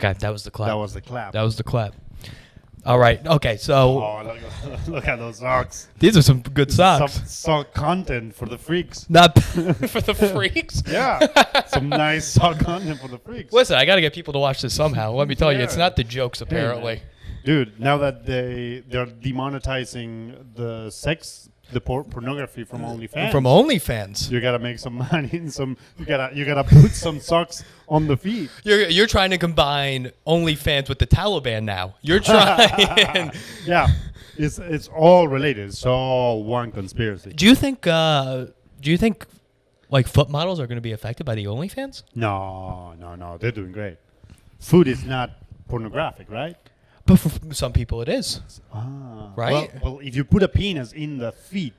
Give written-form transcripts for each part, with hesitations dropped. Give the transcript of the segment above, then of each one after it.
Okay, that was the clap. That was the clap. That was the clap. All right. Okay, so Oh, look at those socks. these are some good socks. Some sock content for the freaks. Not for the freaks. Yeah, some nice sock content for the freaks. Listen, I got to get people to watch this somehow. Let me tell you, it's Yeah. not the jokes, apparently. Hey, dude, now that they're demonetizing the pornography from OnlyFans. From OnlyFans. You gotta make some money and you gotta put some socks on the feet. You're trying to combine OnlyFans with the Taliban now. You're trying. Yeah, it's all related. It's all one conspiracy. Do you think like foot models are going to be affected by the OnlyFans? No, they're doing great. Food is not pornographic, right? But for some people it is. Right? Well, if you put a penis in the feet,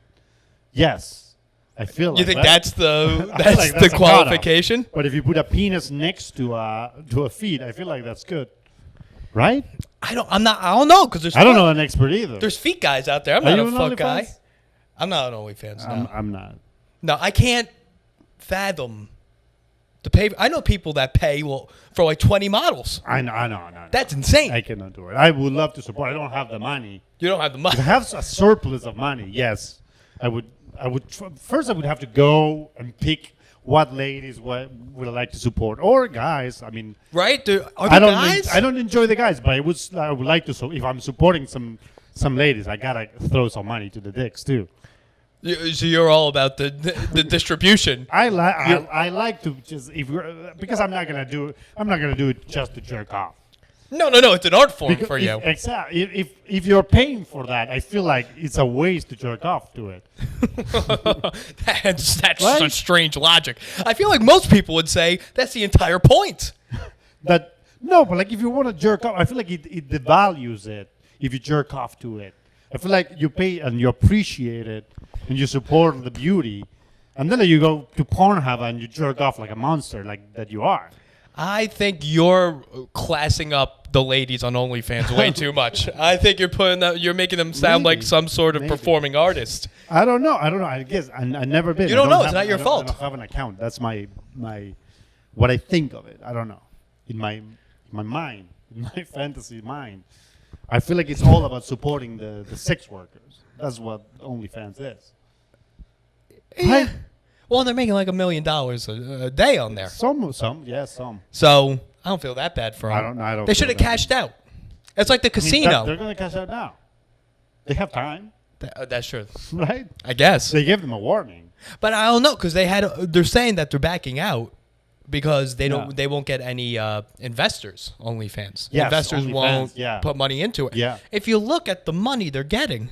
yes, I feel. You like think that. that's the I feel like that's the a qualification? But if you put a penis next to a feet, I feel like that's good, right? I don't know because there's I don't know an expert either. There's feet guys out there. I'm Are not you a an fuck OnlyFans? guy. I'm not an OnlyFans. No. I'm not. No, I can't fathom to pay. I know people that pay for like 20 models. I know. That's insane. I cannot do it. I would love to support. I don't have the money. You don't have the money. If I have a surplus of money, yes, I would. First, I would have to go and pick what ladies would I like to support, or guys. I mean, Right? Are I there don't. guys? I don't enjoy the guys, but I would like to. So if I'm supporting some ladies, I gotta throw some money to the dicks too. So you're all about the distribution. I like to just because I'm not gonna do it just to jerk off. No. It's an art form for you. Exactly. If you're paying for that, I feel like it's a waste to jerk off to it. That's Right? such strange logic. I feel like most people would say that's the entire point. But like if you want to jerk off, I feel like it devalues it if you jerk off to it. I feel like you pay and you appreciate it and you support the beauty, and then you go to Pornhub and you jerk off like a monster, like that you are. I think you're classing up the ladies on OnlyFans way too much. I think you're making them sound like Maybe. some sort of Maybe. performing artist. I don't know. I guess I never been. You don't I know. have- It's not your I don't- fault. I don't have an account. That's my what I think of it. I don't know. In my mind, in my fantasy mind, I feel like it's all about supporting the sex workers. That's what OnlyFans is. Yeah. Well, they're making like $1 million a day on there. Some. So I don't feel that bad for them. I don't They feel should have that. cashed out. It's like the I mean, casino. they're gonna cash out now. They have time, That's true. right? I guess. They gave them a warning. But I don't know because they're saying that they're backing out because they Yeah. won't get any investors. OnlyFans. Yes, Investors OnlyFans, won't yeah. put money into it. Yeah. If you look at the money they're getting,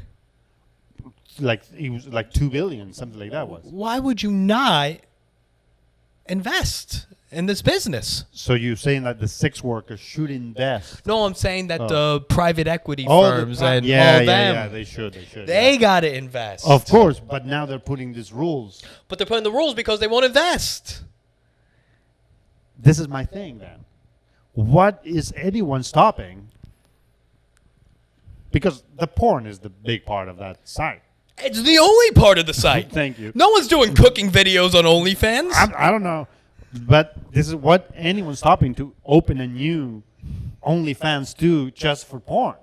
Like it was like $2 billion, something like that was. why would you not invest in this business? So you're saying that the sex workers should invest? No, I'm saying that Oh. the private equity All the firms pri- and yeah, all yeah, them, yeah, they should. they got to invest. Of course, but now they're putting these rules. But they're putting the rules because they won't invest. This is my thing then. What is anyone stopping? Because the porn is the big part of that site. It's the only part of the site. Thank you. No one's doing cooking videos on OnlyFans. I don't know, but this is what anyone's stopping to open a new OnlyFans too just for porn.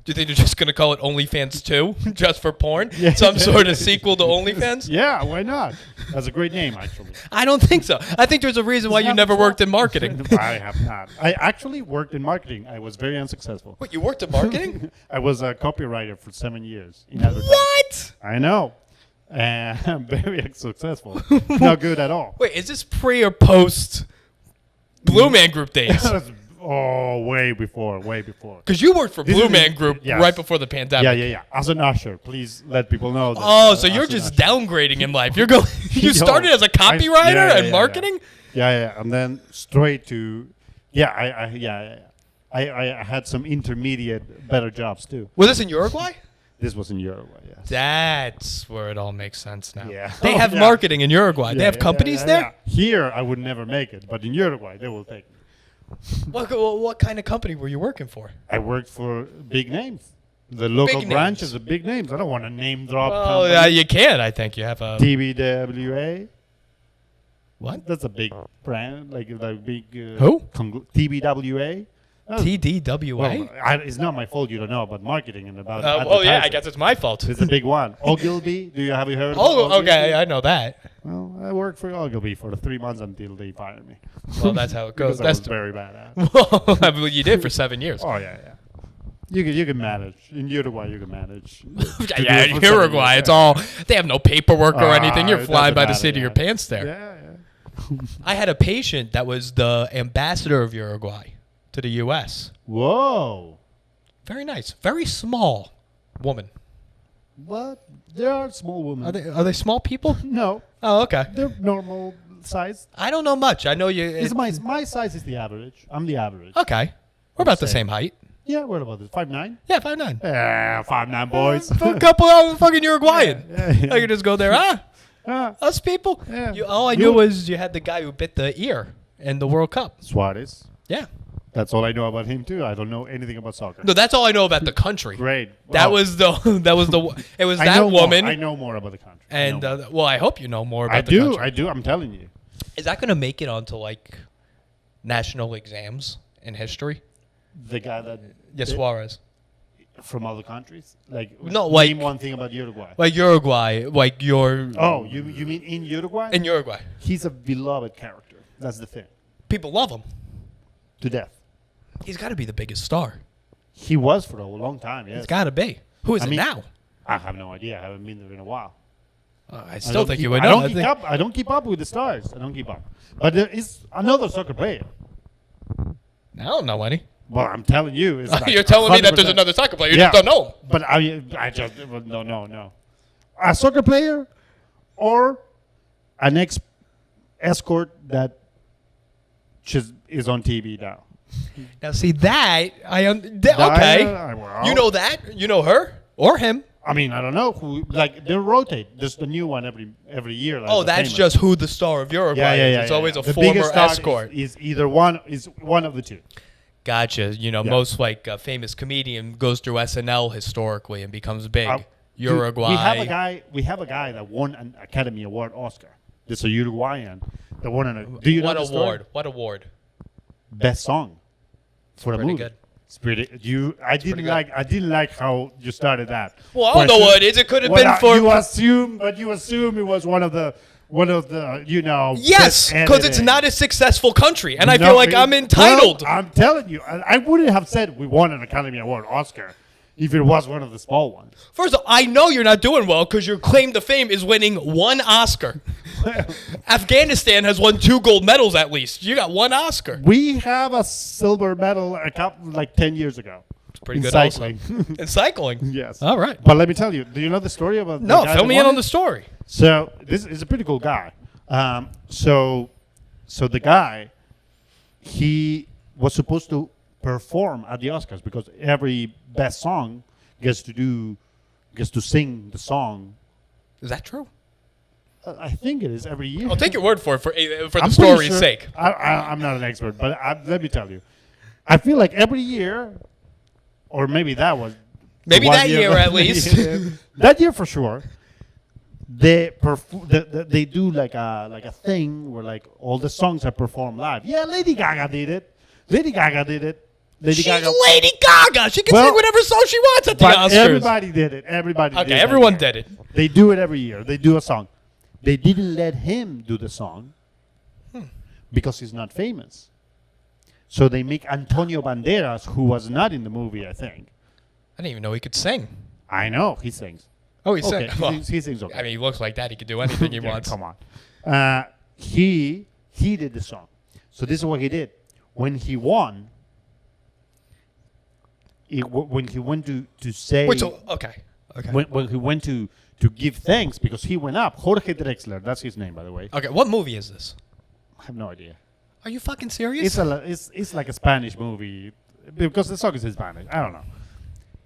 Do you think they're just going to call it OnlyFans 2 just for porn? Yeah. Some sort of sequel to OnlyFans? Yeah, why not? That's a great name, actually. I don't think so. I think there's a reason why you never worked in marketing. I have not. I actually worked in marketing. I was very unsuccessful. Wait, you worked in marketing? I was a copywriter for 7 years in advertising. What? I know. And very successful. Not good at all. Wait, is this pre or post Blue Man Group days? Oh, way before. Because you worked for This Blue is- Man Group yes. right before the pandemic. Yeah. As an usher, please let people know that. Oh, so you're as an just usher. downgrading in life. You're going. You Yo, started as a copywriter yeah, and yeah. marketing. Yeah, and then straight to, I had some intermediate better jobs too. Was this in Uruguay? This was in Uruguay, yes. That's where it all makes sense now. Yeah. They Oh, have yeah. marketing in Uruguay. They Yeah, have yeah, companies yeah, there. yeah. Here, I would never make it, but in Uruguay, they will take me. What kind of company were you working for? I worked for big names. The local Big branches names. are big names. I don't want to name drop Oh, companies. you can. I think you have a. TBWA. What? That's a big brand, like the big Who? TBWA. TDWA? Well, it's not my fault you don't know about marketing and about. Oh yeah, I guess it's my fault. It's a big one. Ogilvy, have you heard? Oh, of Ogilvy? okay, I know that. Well, I worked for Ogilvy for the 3 months until they fired me. Well, that's how it goes. Because I was very bad at it. Well, I mean, you did for 7 years. Oh yeah. You can manage in Uruguay. You can manage. Yeah, in Uruguay, it's all they have no paperwork or anything. You're It flying doesn't by the matter, seat of your pants there. Yeah. I had a patient that was the ambassador of Uruguay to the U.S. Whoa. Very nice, very small woman. What? There are small women. Are they small people? No, Oh, okay. they're normal size. I don't know much. I know you. It's my size is the average. I'm the average. Okay, we're about the Say. same height. Yeah, what about this? 5'9"? Yeah, 5'9". Yeah, 5'9" boys. A couple of fucking Uruguayan. Yeah. I could just go there. Ah, Us people. Yeah. All I knew was you had the guy who bit the ear in the World Cup. Suarez. Yeah. That's all I know about him too. I don't know anything about soccer. No, that's all I know about the country. Great. That Well, was it was I that know woman. I know more about the country. And I know more. well, I hope you know more about I the do. country. I do. I'm telling you. Is that going to make it onto like national exams in history? The guy that Yes, Suarez. from other countries, like No, like- name one thing about Uruguay. Like Uruguay, like your Oh, you mean in Uruguay? in Uruguay. He's a beloved character. That's the thing. People love him. To death. He's got to be the biggest star. He was for a long time. Yes. He's got to be. Who is I it mean- now? I have no idea. I haven't been there in a while. I I still don't think keep- you would I know. don't keep up. I don't keep up with the stars. I don't keep up. But there is another soccer player. I don't know any. Well, I'm telling you, it's like You're telling me that there's 100%. another soccer player. You Yeah. just don't know him. But I just no. A soccer player or an escort that just is on TV now. Now, see that okay. Well, You know that. You know her or him. I mean, I don't know who. Like they rotate. There's the new one every year. Like Oh, the that's famous. just who the star of Uruguay is. It's always a The former biggest star escort. Is either one of the two. Gotcha. You know, Yeah. most like famous comedian goes through SNL historically and becomes big. Dude, Uruguay. We have a guy that won an Academy Award Oscar. This is a Uruguayan that won an. Do you know What the story? award? What award? Best song for a Pretty movie. good. It's pretty. I didn't good. like how you started that. Well, I don't know what it is. It could have Well, been for. you assume it was one of the Yes, best because it's editing. not a successful country, and I No, feel like I'm entitled. Well, I'm telling you, I wouldn't have said we won an Academy Award Oscar if it was one of the small ones. First of all, I know you're not doing well because your claim to fame is winning one Oscar. Afghanistan has won 2 gold medals at least. You got 1 Oscar. We have a silver medal a couple 10 years ago. It's pretty in good cycling. also. In cycling? Yes. All right. But let me tell you, do you know the story about No, the guy fill that me won in on it? the story. So this is a pretty cool guy. So the guy, he was supposed to perform at the Oscars because every best song gets to sing the song. Is that true? I think it is every year. I'll take your word for it for the I'm pretty story's sure- sake. I'm not an expert, but let me tell you. I feel like every year, or maybe that was Maybe one that year at least. That year for sure. They do like a thing where like all the songs are performed live. Yeah, Lady Gaga did it. Lady She's Gaga. Lady Gaga. She can Well, sing whatever song she wants at the But Oscars. everybody did it. Everybody did it. Okay, that everyone year. did it. They do it every year. They do a song. They didn't let him do the song because he's not famous. So they make Antonio Banderas, who was not in the movie, I think. I didn't even know he could sing. I know he sings. Oh, he Okay, sang. Well, he sings okay. I mean, he looks like that. He could do anything he Yeah, wants. come on. He did the song. So this is what he did. When he won, when he went to say Wait, so, okay. when he went to give thanks because he went up. Jorge Drexler, that's his name, by the way. Okay, what movie is this? I have no idea. Are you fucking serious? It's like a Spanish movie because the song is in Spanish. I don't know.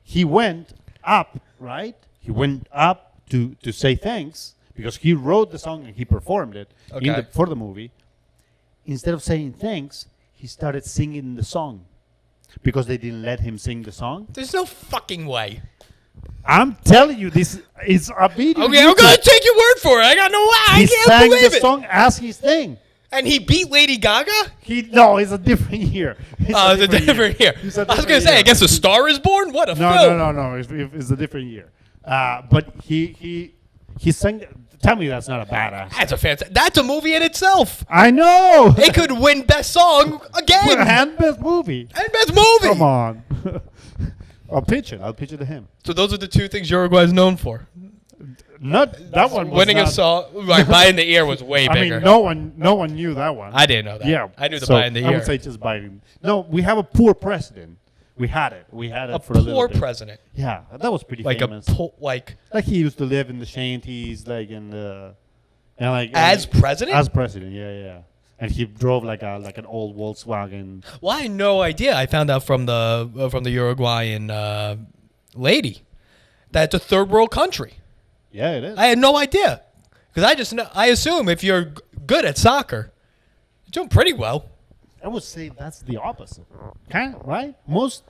He went up, right? He went up to say thanks because he wrote the song and he performed it Okay. for the movie. Instead of saying thanks, he started singing the song because they didn't let him sing the song. There's no fucking way. I'm telling you, this is a video. Okay, I'm gonna take your word for it. I got no way. I He can't sang believe the it. song as his thing. And he beat Lady Gaga? No, it's a different year. It's a different year. I was going to say, I guess A Star Is Born? What a film. No. It's a different year. But he sang. Tell me that's not a badass. That's a movie in itself. I know. It could win Best Song again. And Best Movie. And Best Movie. Come on. I'll pitch it to him. So those are the two things Uruguay is known for. Not that one. Winning a song, like Buying the Ear was way bigger. I mean, no one knew that one. I didn't know that. Yeah, I knew the Buying the Ear. I would say just buying. No, we have a poor president. We had it for a little poor bit. president. Yeah, that was pretty like famous. Like he used to live in the shanties, like in the, president. As president, yeah. And he drove like an old Volkswagen. Well, I had no idea. I found out from the Uruguayan lady that it's a third world country. Yeah, it is. I had no idea because I assume if you're good at soccer, you're doing pretty well. I would say that's the opposite. Kind of, right? Most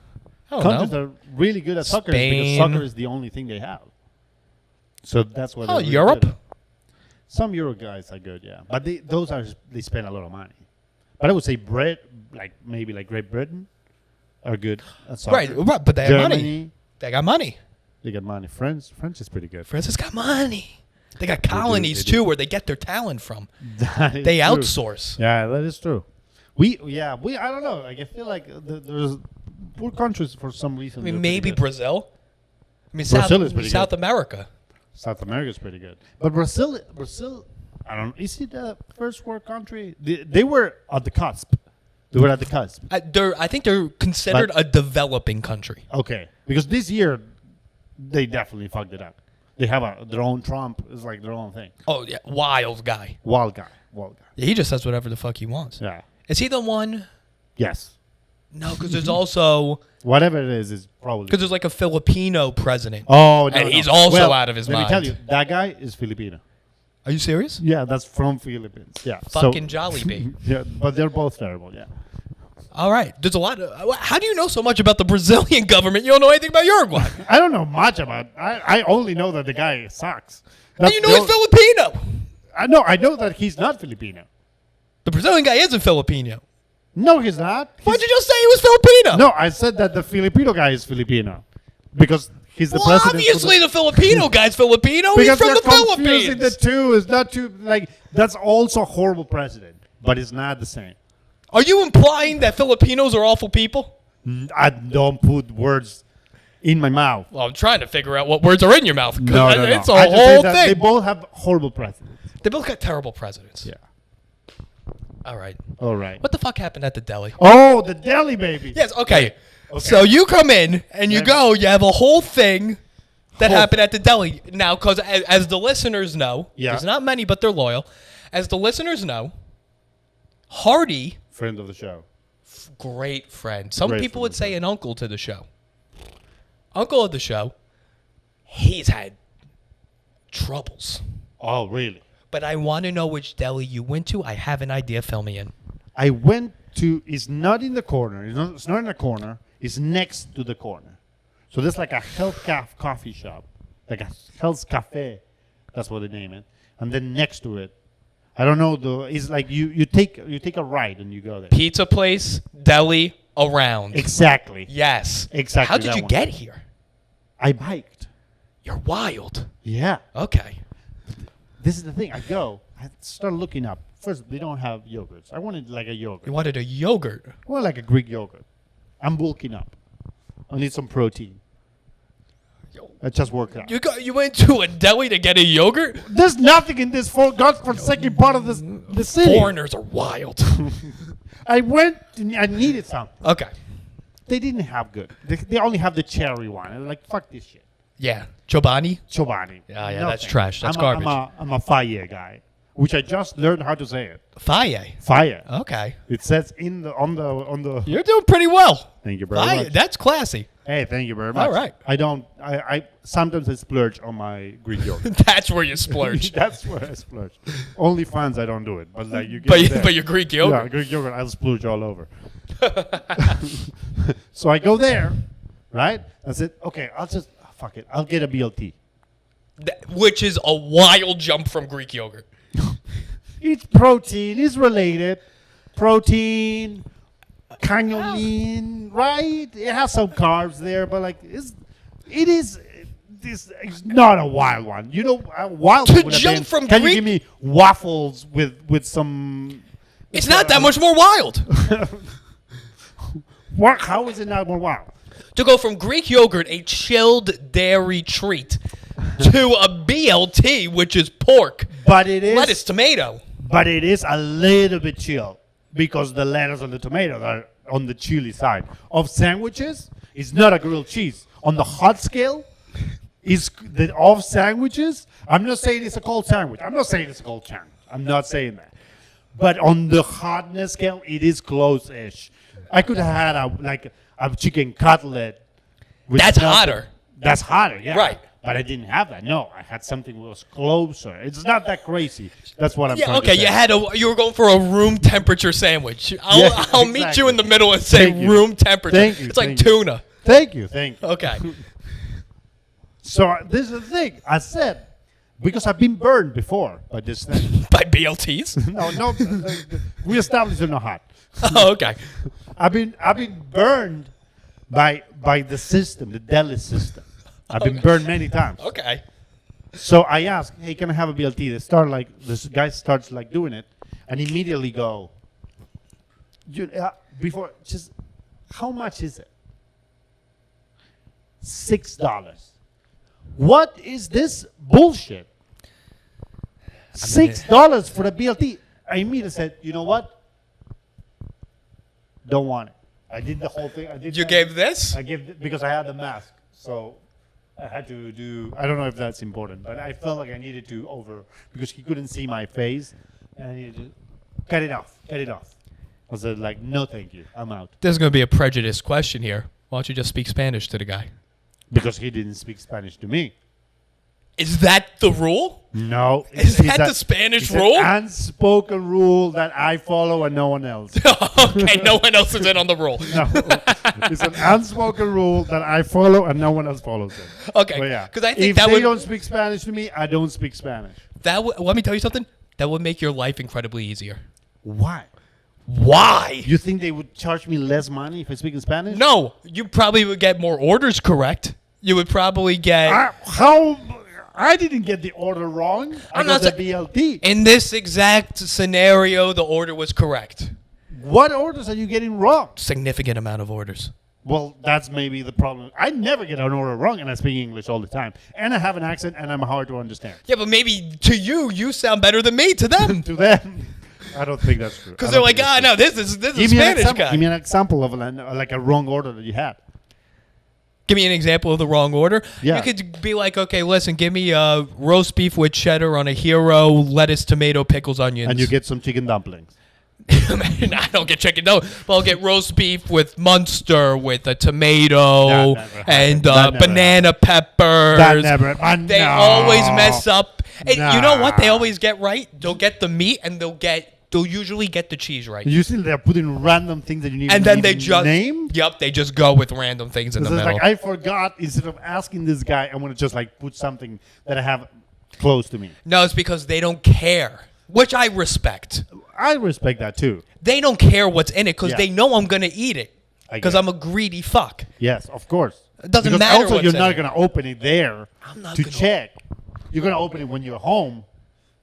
I don't countries know. are really good at soccer Spain. because soccer is the only thing they have. So that's what. Oh, really Europe. good at. Some Euro guys are good, yeah, but they spend a lot of money. But I would say maybe Great Britain are good at soccer. Right, but they have money. They got money. They got money. France is pretty good. France has got money. They got colonies they do. too, where they get their talent from. They outsource. Yeah, that is true. We I don't know. Like I feel like there's poor countries for some reason. I mean, maybe Brazil. I mean, Brazil is pretty South good. America. South America is pretty good, but Brazil, I don't know. Is it the first world country? They were at the cusp. They were at the cusp. I think they're considered a developing country. Okay, because this year they definitely fucked it up. They have their own Trump. It's like their own thing. Oh yeah, wild guy. Wild guy. Yeah, he just says whatever the fuck he wants. Yeah. Is he the one? Yes. No, because there's also whatever it is probably because there's like a Filipino president. Oh no, and he's also out of his mind. mind. Let me tell you, that guy is Filipino. Are you serious? Yeah, that's from Philippines. Yeah. Fucking Jollibee. Yeah, but they're both terrible. Yeah. All right. There's a lot of. How do you know so much about the Brazilian government? You don't know anything about Uruguay. I don't know much about. I only know that the guy sucks. And you know he's Filipino. I know that he's not Filipino. The Brazilian guy isn't Filipino. No, he's not. Why'd you just say he was Filipino? No, I said that the Filipino guy is Filipino because he's the president. Obviously, the Filipino guy's Filipino. He's from the Philippines. The two is not too like. That's also a horrible president, but it's not the same. Are you implying that Filipinos are awful people? I don't put words in my mouth. Well, I'm trying to figure out what words are in your mouth. No. It's a whole thing. They both have horrible presidents. They both got terrible presidents. Yeah. All right. What the fuck happened at the deli? Oh, the deli, baby. Yes, okay. So you come in and you you have a whole thing that happened at the deli. Now, because as the listeners know, there's not many, but they're loyal. As the listeners know, Hardy, friend of the show. Great friend. Some people would say an uncle to the show. Uncle of the show, he's had troubles. Oh, really? But I want to know which deli you went to. I have an idea. Fill me in. I went to, it's not in the corner. It's not in the corner. It's next to the corner. So there's like a health coffee shop, like a health cafe. That's what they name it. And then next to it, I don't know, it's like you take a ride and you go there. Pizza place, deli, around. Exactly. Yes. Exactly. How did you get here? I biked. You're wild. Yeah. Okay. This is the thing. I started looking up. First, they don't have yogurts. I wanted like a yogurt. You wanted a yogurt? I wanted like a Greek yogurt. I'm bulking up. I need some protein. I just worked out. You went to a deli to get a yogurt? There's nothing in this godforsaken part of the city. Foreigners are wild. I went. I needed something. Okay. They didn't have good. They only have the cherry one. I'm like, fuck this shit. Yeah. Chobani? Chobani. Yeah, that's trash. That's garbage. I'm a Faye guy, which I just learned how to say it. Faye? Faye. Okay. It says on the. You're doing pretty well. Thank you very much. That's classy. Hey, thank you very much. All right. I sometimes I splurge on my Greek yogurt. That's where you splurge. That's where I splurge. OnlyFans I don't do it, but like you get but your Greek yogurt. Yeah, Greek yogurt I'll splurge all over. So I go there, right? I said, okay, fuck it. I'll get a BLT. Which is a wild jump from Greek yogurt. It's protein. It's related. Protein, kind of lean, right? It has some carbs there, but like it is. This is not a wild one. You know, a wild one would have been, from can Greek, you give me waffles with some? It's not that much more wild. What? How is it not more wild? To go from Greek yogurt, a chilled dairy treat, to a BLT, which is pork, But it is lettuce, tomato. But it is a little bit chill because the lettuce and the tomatoes are on the chili side. Of sandwiches, it's not a grilled cheese. On the hot scale, of sandwiches, I'm not saying it's a cold sandwich. I'm not saying that. But on the hotness scale, it is close-ish. I could have had a chicken cutlet. That's hotter. That's hotter, yeah. Right. But I didn't have that. No, I had something that was closer. It's not that crazy. That's what I'm trying to say. You were going for a room temperature sandwich. I'll meet you in the middle and say room temperature. Thank you. It's like tuna. Thank you. Okay. So this is the thing. I said, because I've been burned before by this thing. By BLTs? No. We established they're not hot. Oh, okay. I've been burned by the system, the deli system. I've been burned many times. Okay. So I asked, hey, can I have a BLT? This guy starts like doing it, and immediately go, how much is it? $6. What is this bullshit? $6 for a BLT. I immediately said, you know what? Don't want it. I did the whole thing. Gave this? I gave it because I had the mask. So I had to do, I don't know if that's important, but I felt like I needed to because he couldn't see my face, and I needed to cut it off. I said like, no thank you, I'm out. There's going to be a prejudice question here. Why don't you just speak Spanish to the guy? Because he didn't speak Spanish to me. Is that the rule? No. Is that the Spanish rule? An unspoken rule that I follow and no one else. Okay, no one else is in on the rule. No. It's an unspoken rule that I follow and no one else follows it. Okay. But yeah. Because I think if they don't speak Spanish to me, I don't speak Spanish. Let me tell you something. That would make your life incredibly easier. Why? Why? You think they would charge me less money if I speak in Spanish? No. You probably would get more orders correct. You would probably get... I didn't get the order wrong. I got the BLT. In this exact scenario, the order was correct. What orders are you getting wrong? Significant amount of orders. Well, that's maybe the problem. I never get an order wrong, and I speak English all the time. And I have an accent, and I'm hard to understand. Yeah, but maybe to you sound better than me to them. To them. I don't think that's true. Because they're like, no, this is a Spanish guy. Give me an example of a wrong order that you had. Give me an example of the wrong order. Yeah. You could be like, okay, listen, give me a roast beef with cheddar on a hero, lettuce, tomato, pickles, onions. And you get some chicken dumplings. I don't get chicken dumplings. But I'll get roast beef with Munster, with a tomato, and banana peppers. That never. They always mess up. And you know what they always get right? They'll get the meat, and they'll usually get the cheese right. Usually they're putting random things that you need and to then they just name. Yep, they just go with random things in the middle. Like I forgot. Instead of asking this guy, I want to just like put something that I have close to me. No, it's because they don't care, which I respect. I respect that too. They don't care what's in it because they know I'm gonna eat it because I'm a greedy fuck. Yes, of course. It doesn't matter. Also, you're not gonna open it there to check. You're You're gonna open it when you're home,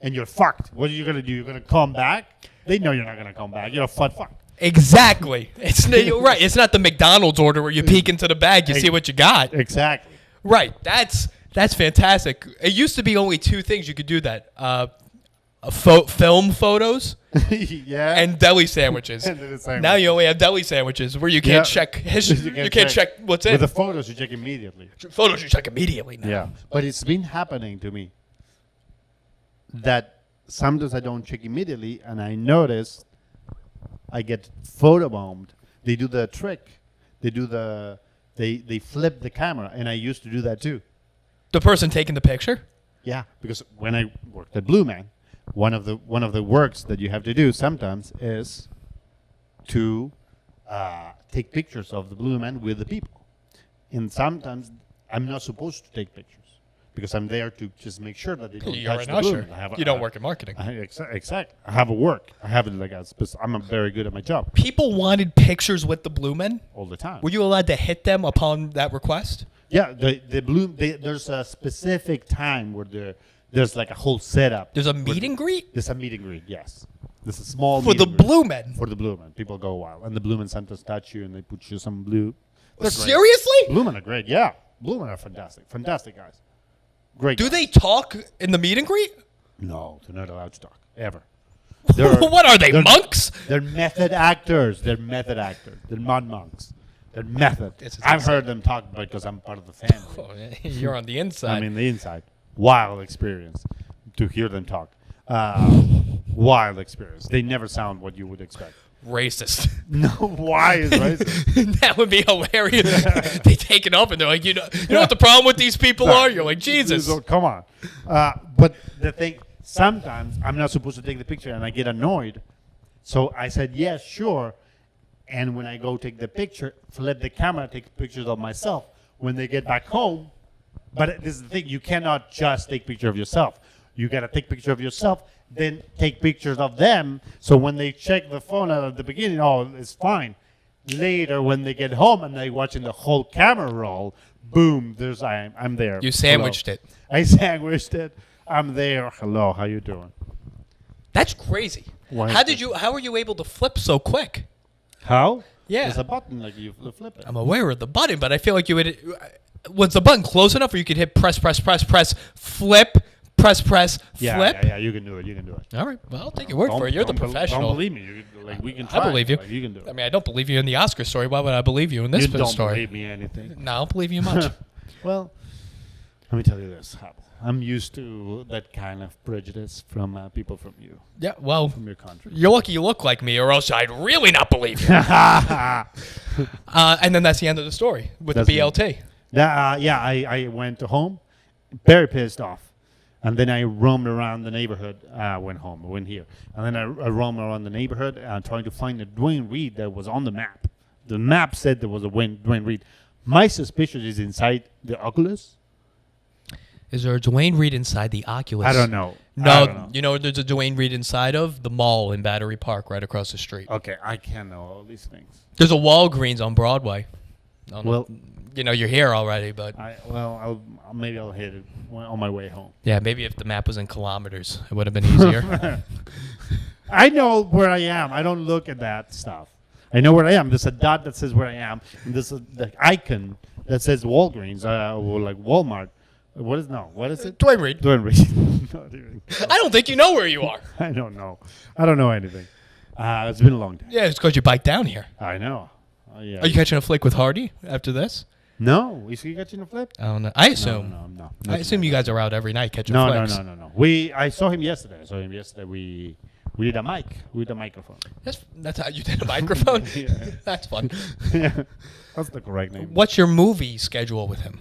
and you're fucked. What are you gonna do? You're gonna come back. They know you're not gonna come back. You're a fuck. Exactly. You're right. It's not the McDonald's order where you peek into the bag, you see what you got. Exactly. Right. That's fantastic. It used to be only two things you could do that: film photos, yeah, and deli sandwiches. Now you only have deli sandwiches where you can't check history. You can't check what's in. With the photos, you check immediately. Photos you check immediately now. Yeah, but it's been happening to me that sometimes I don't check immediately, and I notice I get photobombed. They do the trick. They flip the camera, and I used to do that too. The person taking the picture? Yeah, because when I worked at Blue Man, one of the works that you have to do sometimes is to take pictures of the Blue Man with the people, and sometimes I'm not supposed to take pictures. because I'm there to just make sure that they don't You're touch an the usher. balloon. You don't work in marketing. Exactly. I have a work. I have it like I'm very good at my job People wanted pictures with the blue men. all the time. Were you allowed to hit them upon that request? Yeah, the balloon. There's a specific time where there's like a whole setup. There's a meet and greet There's a meet and greet. Yes, there's a small for meet the and greet. blue men. For the blue men, people go wild, and the blue men Santas touch you, and they put you some blue. They're great. Seriously? Blue men are great. Yeah, blue men are fantastic guys. Great. Do guys. they talk in the meet and greet? No, they're not allowed to talk ever. What are they, monks? They're method actors. They're not monks. They're method. I've heard them talk because I'm part of the family. Oh, you're on the inside. I'm in the inside. Wild experience to hear them talk. Wild experience. They never sound what you would expect. Racist. No, why is racist? That would be hilarious. They take it up and they're like, you know what the problem with these people are? You're like, Jesus. So, come on. But the thing, sometimes I'm not supposed to take the picture and I get annoyed. So I said, yes, sure. And when I go take the picture, flip the camera, take pictures of myself. When they get back home, but this is the thing, you cannot just take picture of yourself. You got to take picture of yourself, then take pictures of them. So when they check the phone out at the beginning, oh, it's fine. Later, when they get home and they're watching the whole camera roll, boom, I'm there. You sandwiched it. I sandwiched it. I'm there. Hello, how you doing? That's crazy. How were you able to flip so quick? How? Yeah. There's a button like you flip it. I'm aware of the button, but I feel like you would. Was the button close enough where you could hit press, flip, press, flip? Yeah, you can do it. All right. Well, I'll take your word for it. You're the professional. Don't believe me. We can try. I believe you. Like, you can do it. I mean, I don't believe you in the Oscar story. Why would I believe you in this You don't story? believe me anything. No, I don't believe you much. Well, let me tell you this. I'm used to that kind of prejudice from people from you. Yeah, well, from your country. You're lucky you look like me, or else I'd really not believe you. And then that's the end of the story with the BLT. I went home, very pissed off. And then I roamed around the neighborhood. I went here. And then I roamed around the neighborhood trying to find a Dwayne Reed that was on the map. The map said there was a Dwayne Reed. My suspicion is inside the Oculus. Is there a Dwayne Reed inside the Oculus? I don't know. No, you know there's a Dwayne Reed inside of the mall in Battery Park right across the street. Okay, I can't know all these things. There's a Walgreens on Broadway. Well, you're here already, but... maybe I'll hit it on my way home. Yeah, maybe if the map was in kilometers, it would have been easier. I know where I am. I don't look at that stuff. I know where I am. There's a dot that says where I am. And there's the icon that says Walgreens or like Walmart. What is it? Dwayne Reed. Dwayne Reed. Not even. I don't think you know where you are. I don't know. I don't know anything. It's been a long day. Yeah, it's because you bike down here. I know. Yeah. Are you catching a flick with Hardy after this? No. Is he catching a flip? I don't know. I assume. No. I assume you guys are out every night catching flicks. No. I saw him yesterday. We did a mic. We did a microphone. That's how you did a microphone? Yeah. That's fun. Yeah. That's the correct name. What's your movie schedule with him?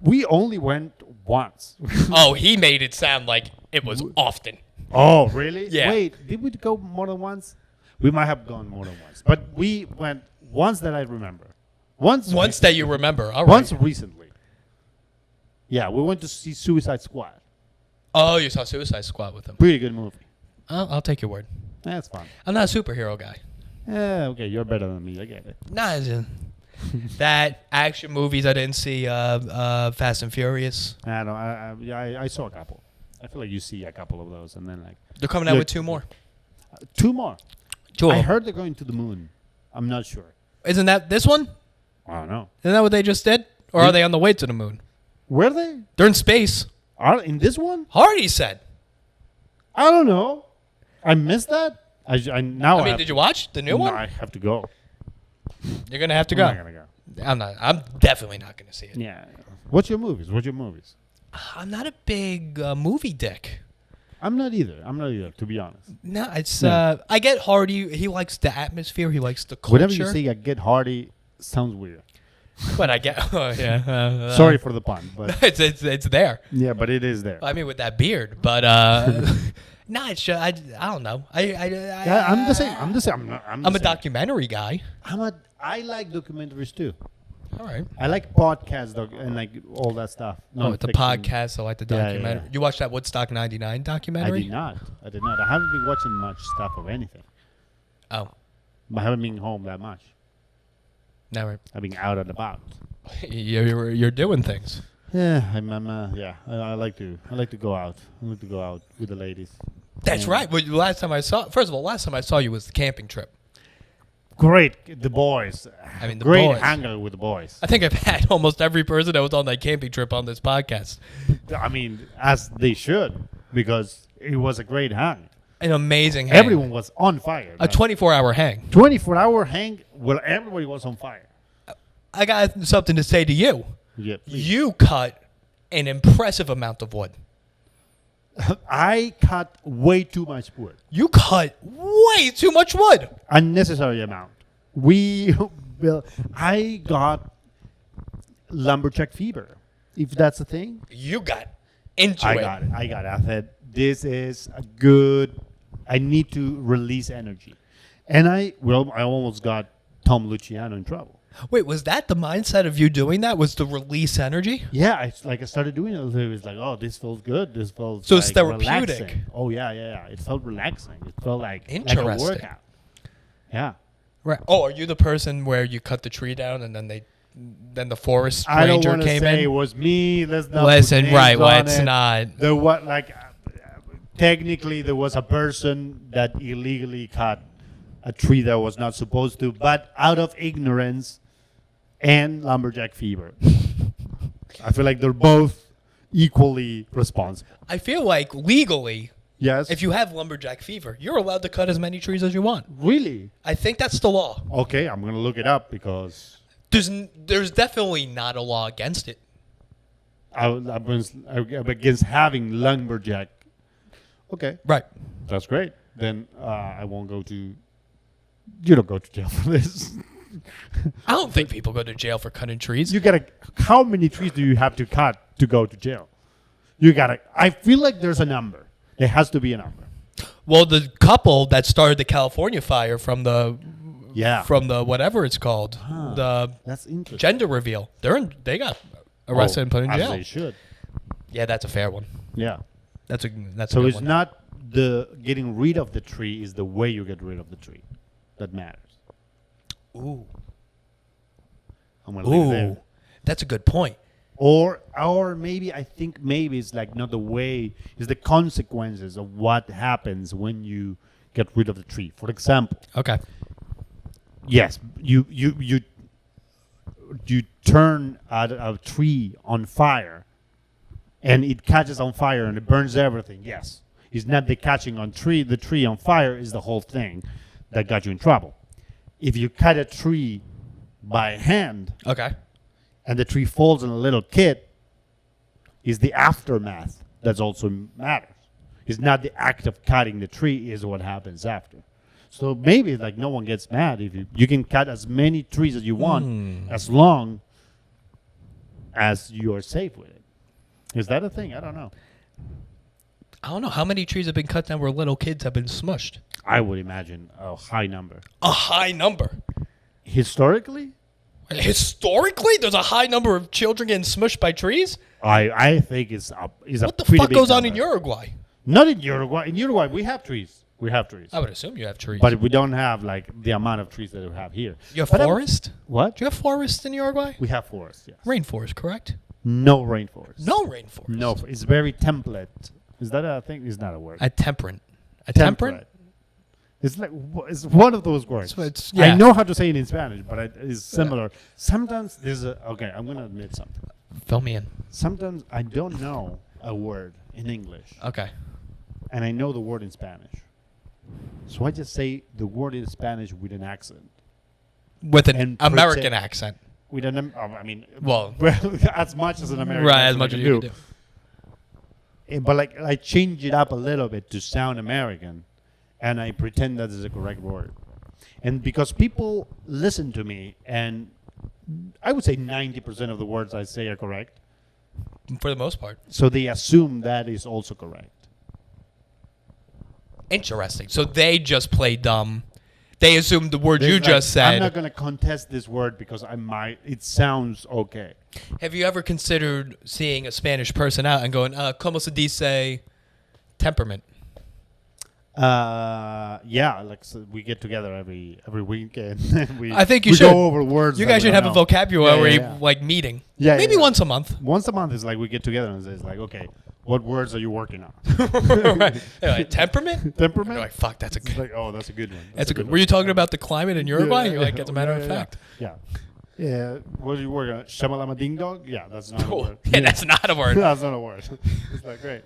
We only went once. Oh, he made it sound like it was often. Oh, really? Yeah. Wait, did we go more than once? We might have gone more than once. But we went once that I remember. Once that you remember. All right. Once recently. Yeah, we went to see Suicide Squad. Oh, you saw Suicide Squad with him. Pretty good movie. I'll take your word. That's fun. I'm not a superhero guy. Yeah, okay, you're better than me. I get it. Nah, that action movies I didn't see. Fast and Furious. I saw a couple. I feel like you see a couple of those, and then like they're coming out with two more. Two more. Two. I heard they're going to the moon. I'm not sure. Isn't that this one? I don't know. Isn't that what they just did, or are they on the way to the moon? Were they? They're in space. Are in this one? Hardy said. I don't know. I missed that. I mean, did you watch the new one? No, I have to go. You're gonna have to go. I'm not gonna go. I'm not. I'm definitely not gonna see it. Yeah. What's your movies? I'm not a big movie dick. I'm not either, to be honest. No, it's I get Hardy. He likes the atmosphere. He likes the culture. Whatever you say, I get Hardy sounds weird. But I get. Sorry for the pun, but it's there. Yeah, but it is there. I mean, with that beard, but no, it's just, I don't know. I'm the same. I'm a documentary guy. I like documentaries too. All right. I like podcasts though, and like all that stuff. Oh, the podcast. I like the documentary. Yeah. You watched that Woodstock '99 documentary? I did not. I haven't been watching much stuff of anything. Oh, I haven't been home that much. never. I've been out and about. You're doing things. Yeah, I like to go out. I like to go out with the ladies. That's right. Well, last time I saw you was the camping trip. Great, the boys. I mean, the great boys. hangout with the boys. I think I've had almost every person that was on that camping trip on this podcast. I mean, as they should, because it was a great hang. An amazing hang. Everyone was on fire. A 24-hour hang. 24-hour hang where everybody was on fire. I got something to say to you. Yeah, please. You cut an impressive amount of wood. I cut way too much wood. You cut way too much wood. Unnecessary amount. I got lumberjack fever, if that's a thing. You got into I it. got it. I said, this is a good, I need to release energy. And I almost got Tom Luciano in trouble. Wait, was that the mindset of you doing that? Was to release energy? Yeah, I started doing it. It was like, oh, this feels good. This feels so like it's therapeutic. Relaxing. Oh yeah. It felt relaxing. It felt like interesting. Like a workout. Yeah. Right. Oh, are you the person where you cut the tree down and then the forest I don't ranger want to came say in? it was me. Let's not Listen, put right? names Well, on it's it. not. There was technically there was a person that illegally cut a tree that was not supposed to, but out of ignorance and lumberjack fever. I feel like they're both equally responsible. I feel like legally, Yes. if you have lumberjack fever, you're allowed to cut as many trees as you want. Really? I think that's the law. Okay, I'm gonna look it up because There's definitely not a law against it. I'm against having lumberjack. Okay, Right. that's great. Then I won't go to. You don't go to jail for this. I don't think people go to jail for cutting trees. You gotta. How many trees do you have to cut to go to jail? You gotta. I feel like there's a number. There has to be a number. Well, the couple that started the California fire from the whatever it's called, the That's interesting. gender reveal, they got arrested and put in as jail. they should. Yeah, that's a fair one. Yeah. That's a So good it's one. not the getting rid of the tree; is the way you get rid of the tree that matters. Ooh, I'm gonna leave it there. that's a good point. Or maybe I think maybe it's like not the way, it's the consequences of what happens when you get rid of the tree. For example, Okay. yes, you turn a tree on fire, and it catches on fire and it burns everything. Yes, it's not the catching on the tree on fire is the whole thing that got you in trouble. If you cut a tree by hand, Okay. and the tree falls on a little kid, is the aftermath that also matters. It's not the act of cutting the tree is what happens after. So maybe like no one gets mad if you can cut as many trees as you want as long as you are safe with it. Is that a thing? I don't know. I don't know how many trees have been cut down where little kids have been smushed. I would imagine a high number. A high number. Historically, Historically, there's a high number of children getting smushed by trees. I think it's a What the pretty fuck big goes on in number. Uruguay? Not in Uruguay. In Uruguay, we have trees. We have trees. I would assume you have trees. But we don't have like the amount of trees that we have here. You have But forest? What? Do you have forests in Uruguay? We have forests, yes. Rainforest, correct? No rainforest. No rainforest. No, it's very template. Is that a thing? It's not a word. A temperate. A temperate? It's like it's one of those words. So it's- I yeah. know how to say it in Spanish, but it's similar. Sometimes there's a okay. I'm gonna admit something. Fill me in. Sometimes I don't know a word in English, Okay. and I know the word in Spanish. So I just say the word in Spanish with an accent. With an And American pretend- accent. With an, I mean, Well, as much as an American, right, as accent much I as can you can do. But like I change it up a little bit to sound American, and I pretend that is the correct word. And because people listen to me, and I would say 90% of the words I say are correct, For the most part. so they assume that is also correct. Interesting. So they just play dumb They assume the word you just said. I'm not going to contest this word because it sounds okay. Have you ever considered seeing a Spanish person out and going, como se dice temperament? Yeah, like so we get together every weekend. I think you we should go over words. You guys should have a vocabulary like meeting. Yeah, maybe once a month. Once a month is like we get together and it's like, okay, what words are you working on? Right. Like, temperament. Temperament. You're like, fuck, that's a good. Like, oh, that's a good one. That's a good. Were you talking about the climate in Uruguay? Yeah, You're like, as a matter of fact. Yeah. Yeah. What are you working on? Shamalama ding dong? Yeah, that's not a word. Yeah, that's not a word. That's not a word. It's like, great.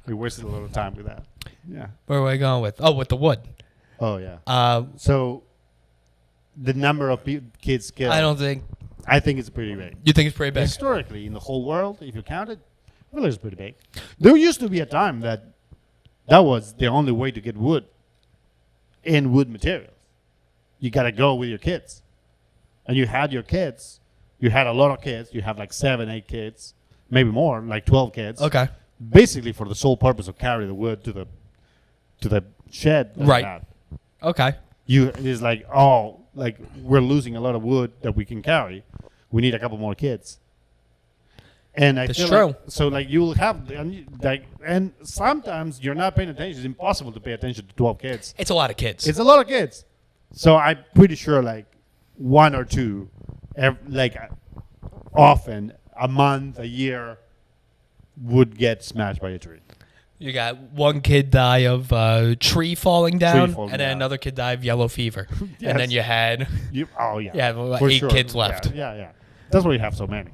We wasted a little time with that. Yeah. Where were we going with? Oh, with the wood. Oh, yeah. So the number of kids killed. I think it's pretty big. You think it's pretty big? Historically, in the whole world, if you count it, well, it's pretty big. There used to be a time that was the only way to get wood and wood materials. You got to go with your kids. And you had your kids. You had a lot of kids. You have like 7, 8 kids, maybe more, like 12 kids. Okay. Basically for the sole purpose of carry the wood to the shed. Right. Okay. It's like, oh, like we're losing a lot of wood that we can carry. We need a couple more kids. And I That's feel true. like, so like you'll have and sometimes you're not paying attention. It's impossible to pay attention to 12 kids. It's a lot of kids. It's a lot of kids. So I'm pretty sure like 1 or 2, often a month, a year, would get smashed by a tree. You got one kid die of tree falling down, and then another kid die of yellow fever. Yes. And then you had For 8 kids left. Yeah. That's why you have so many.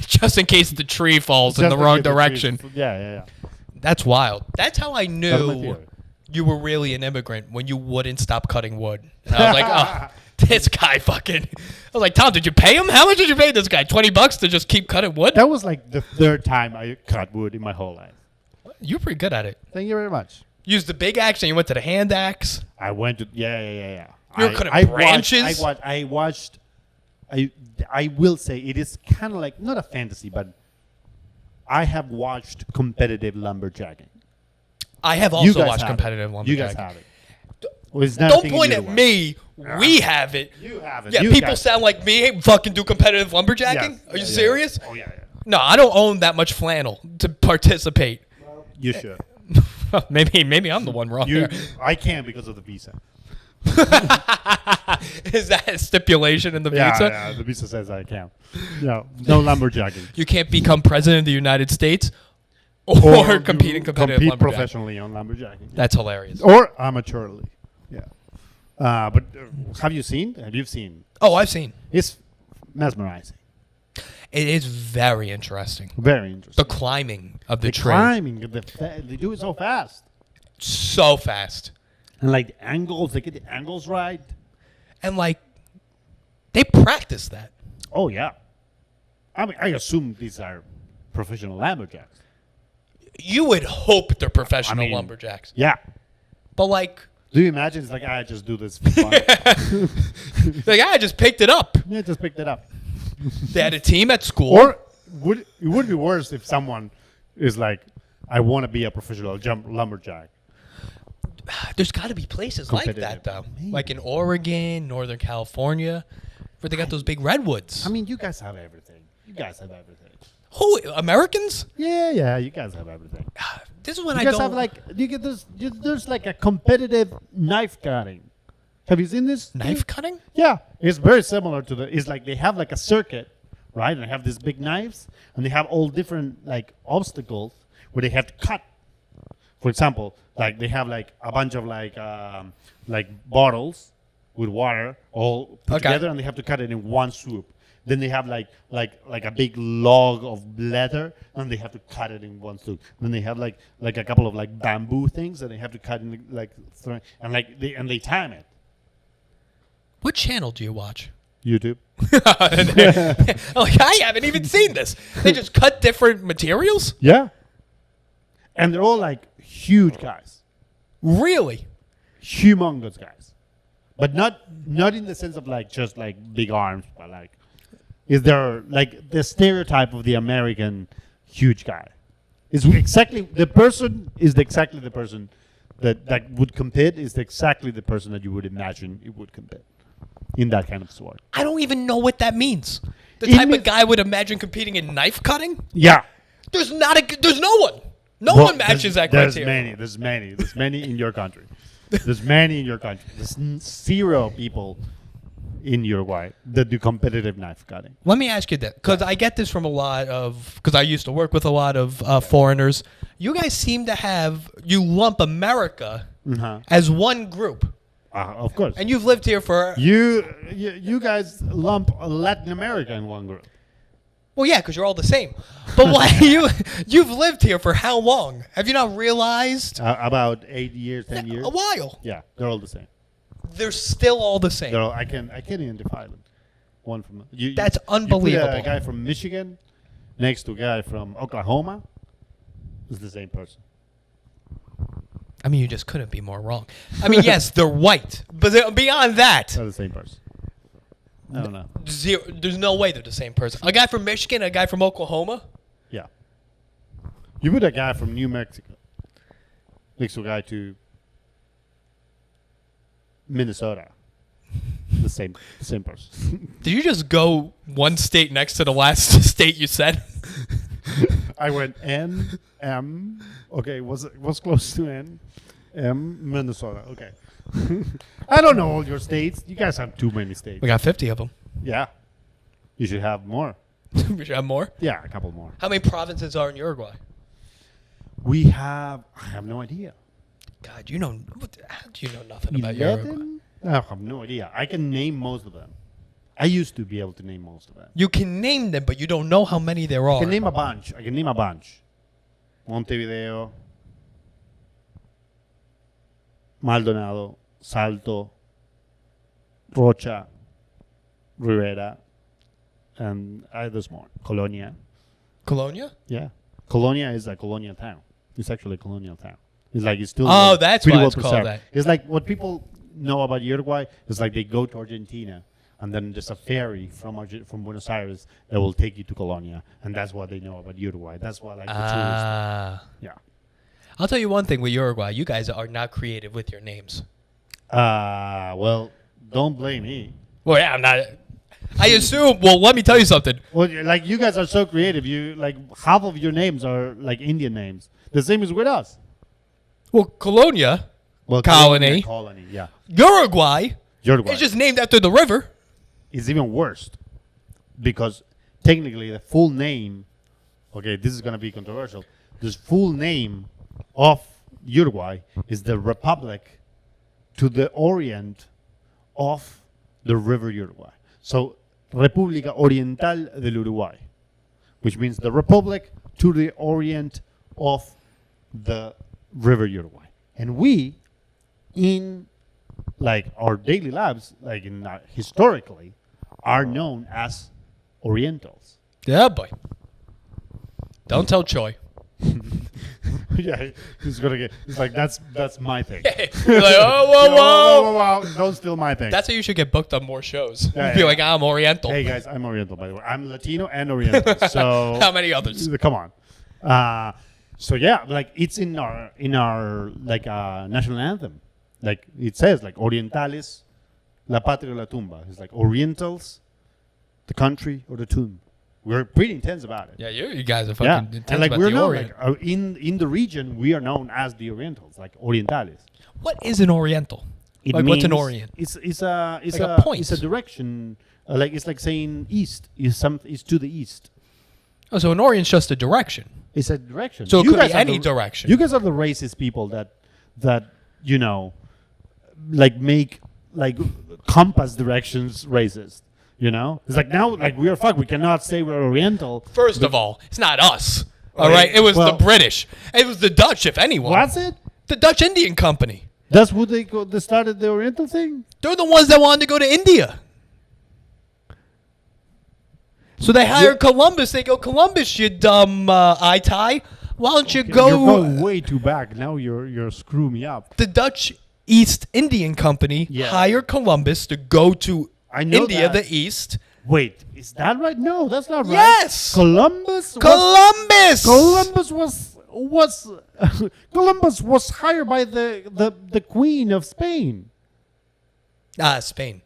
Just in case the tree falls in the wrong direction. Yeah. That's wild. That's how I knew you were really an immigrant, when you wouldn't stop cutting wood. And I was like, oh, this guy fucking. I was like, Tom, did you pay him? How much did you pay this guy? $20 to just keep cutting wood? That was like the 3rd time I cut wood in my whole life. You're pretty good at it. Thank you very much. Used the big axe and you went to the hand axe. I went to yeah. You were cutting branches. I watched. I will say it is kind of like not a fantasy, but I have watched competitive lumberjacking. I have also watched competitive lumberjacking. You guys have it. Don't point at me. We have it. You have it. Yeah, people sound like me fucking do competitive lumberjacking. Yes. Are you serious? Oh yeah. No, I don't own that much flannel to participate. Well, you should. maybe I'm the one wrong here. I can't because of the visa. Is that a stipulation in the visa? Yeah, the visa says I can't. No lumberjacking. You can't become president of the United States or compete in competitive lumberjacking. Professionally on lumberjacking. That's hilarious. Or amateurly. Yeah. But have you seen? Oh, I've seen. It's mesmerizing. It is very interesting. Very interesting. The climbing of the tree. They do it so fast. So fast. And like the angles, they get the angles right. And like, they practice that. Oh, yeah. I mean, I assume these are professional lumberjacks. You would hope they're professional lumberjacks. Yeah. But like... Do you imagine it's like, I just do this for fun? Like, I just picked it up. Yeah, just picked it up. They had a team at school. Or it would be worse if someone is like, I want to be a professional lumberjack. There's got to be places like that, though. Maybe. Like in Oregon, Northern California, where they got those big redwoods. I mean, you guys have everything. Who, Americans? Yeah, you guys have everything. This is when you guys have like, there's like a competitive knife cutting. Have you seen this? Knife cutting? Yeah, it's very similar to it's like they have like a circuit, right? And they have these big knives, and they have all different like obstacles where they have to cut. For example, like they have like a bunch of like bottles with water all put together, and they have to cut it in one swoop. Then they have like a big log of leather, and they have to cut it in one swoop. Then they have like a couple of like bamboo things that they have to cut in and they time it. What channel do you watch? YouTube. Like, I haven't even seen this. They just cut different materials? Yeah. And they're all like huge guys. Really? Humongous guys. But not in the sense of like just like big arms, but like is there like the stereotype of the American huge guy. Is exactly the person that would compete is exactly the person that you would imagine it would compete in that kind of sport. I don't even know what that means. The type of guy I would imagine competing in knife cutting? Yeah. There's no one. No one matches that criteria. There's many in your country. There's many in your country. There's zero people in Uruguay that do competitive knife cutting. Let me ask you that, because I get this from because I used to work with a lot of foreigners. You guys seem to you lump America as one group. Of course. And you've lived here for... You guys lump Latin America in one group. Well, yeah, because you're all the same. But you've lived here for how long? Have you not realized? About 8 years, 10 years. A while. Yeah, they're all the same. They're still all the same. I can identify them. One from That's unbelievable. You put a guy from Michigan next to a guy from Oklahoma. It's the same person. I mean, you just couldn't be more wrong. I mean, yes, they're white, but beyond that, they're the same person. I don't know. There's no way they're the same person. A guy from Michigan, a guy from Oklahoma. Yeah. You put a guy from New Mexico next to a guy to Minnesota. The same person. Did you just go one state next to the last state you said? I went N, M. Okay, was close to N. M, Minnesota. Okay. I don't know all your states. You guys have too many states. We got 50 of them. Yeah. You should have more. We should have more? Yeah, a couple more. How many provinces are in Uruguay? I have no idea. God, how do you know nothing about Uruguay? I have no idea. I can name most of them. I used to be able to name most of them. You can name them, but you don't know how many there are. I can name a bunch. Montevideo, Maldonado, Salto, Rocha, Rivera, and there's more. Colonia. Colonia? Yeah. Colonia is a colonial town. It's actually a colonial town. It's still. Oh, that's why it's called that. It's like what people know about Uruguay is like they go to Argentina, and then there's a ferry from Buenos Aires that will take you to Colonia, and that's what they know about Uruguay. That's what the tourists. Yeah. I'll tell you one thing with Uruguay. You guys are not creative with your names. Well, don't blame me. Well, yeah, I'm not. I assume. Well, let me tell you something. Well, like you guys are so creative. You like half of your names are like Indian names. The same is with us. Well, Colonia. Well, colony. Colony. Yeah. Uruguay. It's just named after the river. It's even worse because technically the full name. Okay, this is gonna be controversial. The full name of Uruguay is the Republic to the orient of the river Uruguay. So, República Oriental del Uruguay, which means the republic to the orient of the river Uruguay. And we, in like our daily lives, like in historically, are known as Orientals. Yeah, boy. Don't tell Choi. Yeah, he's gonna get. He's like, that's my thing. You're like, oh, whoa, don't steal my thing. That's how you should get booked on more shows. Yeah, Be like, I'm Oriental. Hey guys, I'm Oriental by the way. I'm Latino and Oriental. So how many others? Come on. So yeah, like it's in our like national anthem. Like it says like Orientales, la patria o la tumba. It's like Orientals, the country or the tomb. We're pretty intense about it. Yeah, you guys are fucking intense and like about we're the known, Orient. like, in the region, we are known as the Orientals, like Orientales. What is an Oriental? What's an Orient? It's like a point. It's a direction. Like it's like saying east. It's to the east. Oh, so an Orient's just a direction. It's a direction. So it could be any direction. You guys are the racist people that like make like compass directions racist. You know, it's like now, like we are fucked. We cannot say we're Oriental. First of all, it's not us. All right, it was the British. It was the Dutch, if anyone. What's it? The Dutch Indian Company. That's what they started the Oriental thing. They're the ones that wanted to go to India. So they hired Columbus. They go, Columbus, you dumb eye-tie. Why don't you go? You're going way too back. Now you're screwing me up. The Dutch East Indian Company hired Columbus to go to India, the East. Wait, is that right? No, that's not right. Yes. Columbus was Columbus was hired by the Queen of Spain. Spain.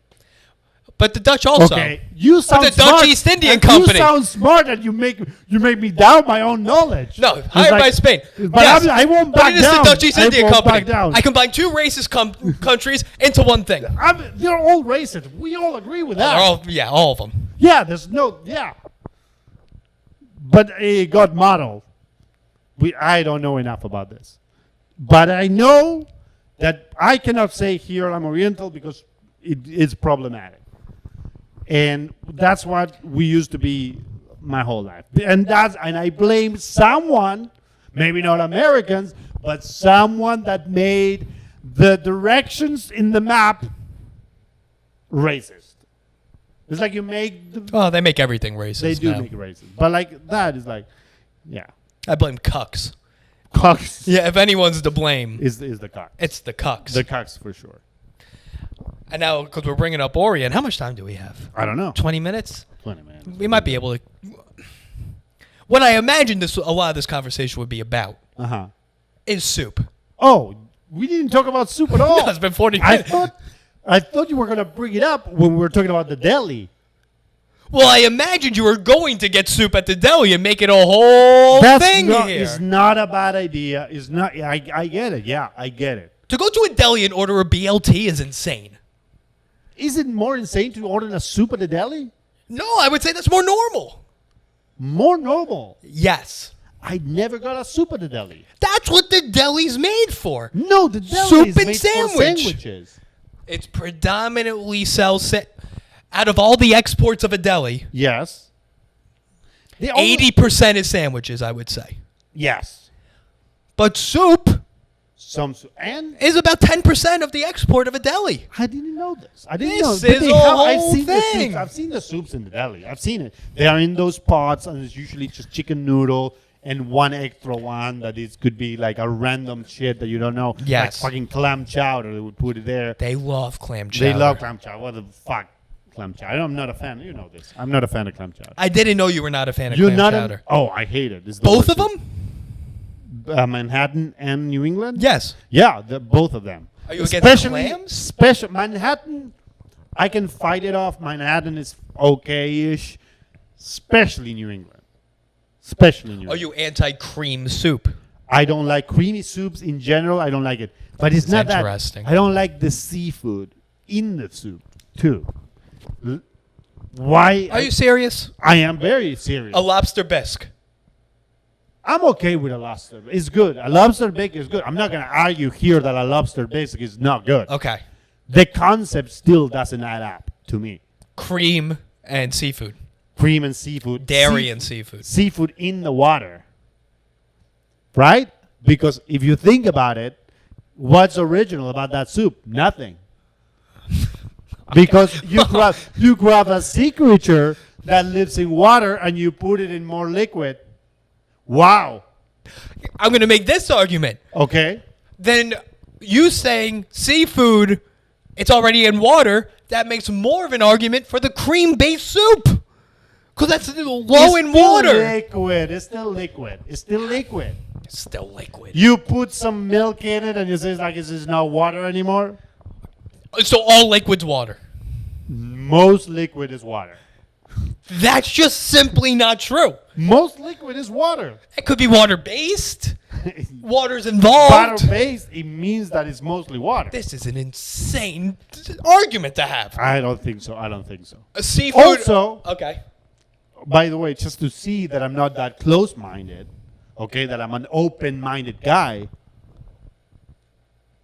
But the Dutch also. Okay, you sound the smart. Dutch East Indian and Company. You sound smart, and you make me doubt my own knowledge. No, hired by Spain. But Yes. I won't But back it is down. the Dutch East I India won't Company. back down. I combine two racist countries into one thing. They're all racist. We all agree with that. All of them. Yeah, there's no, yeah. But it got modeled. I don't know enough about this. But I know that I cannot say here I'm Oriental because it is problematic. And that's what we used to be my whole life. And I blame someone, maybe not Americans, but someone that made the directions in the map racist. It's like you make they make everything racist. they do now. make it racist. But like that is like, yeah. I blame cucks. Cucks Yeah, if anyone's to blame, is the cucks. it's the cucks. The cucks for sure. And now, because we're bringing up Orient, how much time do we have? I don't know. 20 minutes? 20 minutes. We might be able to. What I imagined a lot of this conversation would be about is soup. Oh, we didn't talk about soup at all. No, it's been 40 minutes. I thought you were gonna bring it up when we were talking about the deli. Well, I imagined you were going to get soup at the deli and make it a whole thing here. It's not a bad idea. It's not. I get it. Yeah, I get it. To go to a deli and order a BLT is insane. Is it more insane to order a soup at the deli? No, I would say that's more normal. More normal. Yes. I never got a soup at the deli. That's what the deli's made for. No, the deli Soup is and made sandwich. for sandwiches. It's predominantly out of all the exports of a deli, Yes. 80% is sandwiches, I would say. Yes. But soup Some soup. And is about 10% of the export of a deli. I didn't know this. I didn't This know. is a I've whole seen the thing. soups. I've seen the soups in the deli. I've seen it. They are in those pots, and it's usually just chicken noodle and one extra one that is could be like a random shit that you don't know. Yes. Like fucking clam chowder. They would put it there. They love clam chowder. They love clam chowder. What the fuck? Clam chowder. I'm not a fan. You know this. I'm not a fan of clam chowder. I didn't know you were not a fan of You're clam not chowder. Oh, I hate it. It's the Both worst of soup. them? Manhattan and New England? Yes. Yeah, both of them. Are you against clams? Special Manhattan, I can fight it off. Manhattan is okay-ish, especially New England. Especially New Are England. you anti-cream soup? I don't like creamy soups in general. I don't like it. But it's not interesting. that. I don't like the seafood in the soup, too. Why? Are you serious? I am very serious. A lobster bisque. I'm okay with a lobster. It's good. A lobster bisque is good. I'm not going to argue here that a lobster bisque is not good. Okay. The concept still doesn't add up to me. Cream and seafood. Cream and seafood. Dairy and seafood. Seafood in the water. Right? Because if you think about it, what's original about that soup? Nothing. Because you grab a sea creature that lives in water and you put it in more liquid. Wow. I'm going to make this argument. Okay. Then you saying seafood, it's already in water, that makes more of an argument for the cream-based soup. Because that's low in water. Liquid. It's still liquid. It's still liquid. It's still liquid. You put some milk in it and you say like, is this not water anymore? So all liquid's water. Most liquid is water. That's just simply not true. Most liquid is water. It could be water-based. Water's involved. Water-based, it means that it's mostly water. This is an insane argument to have. I don't think so. I don't think so. A seafood. Also, Okay. by the way, just to see that I'm not that close-minded, okay, that I'm an open-minded guy,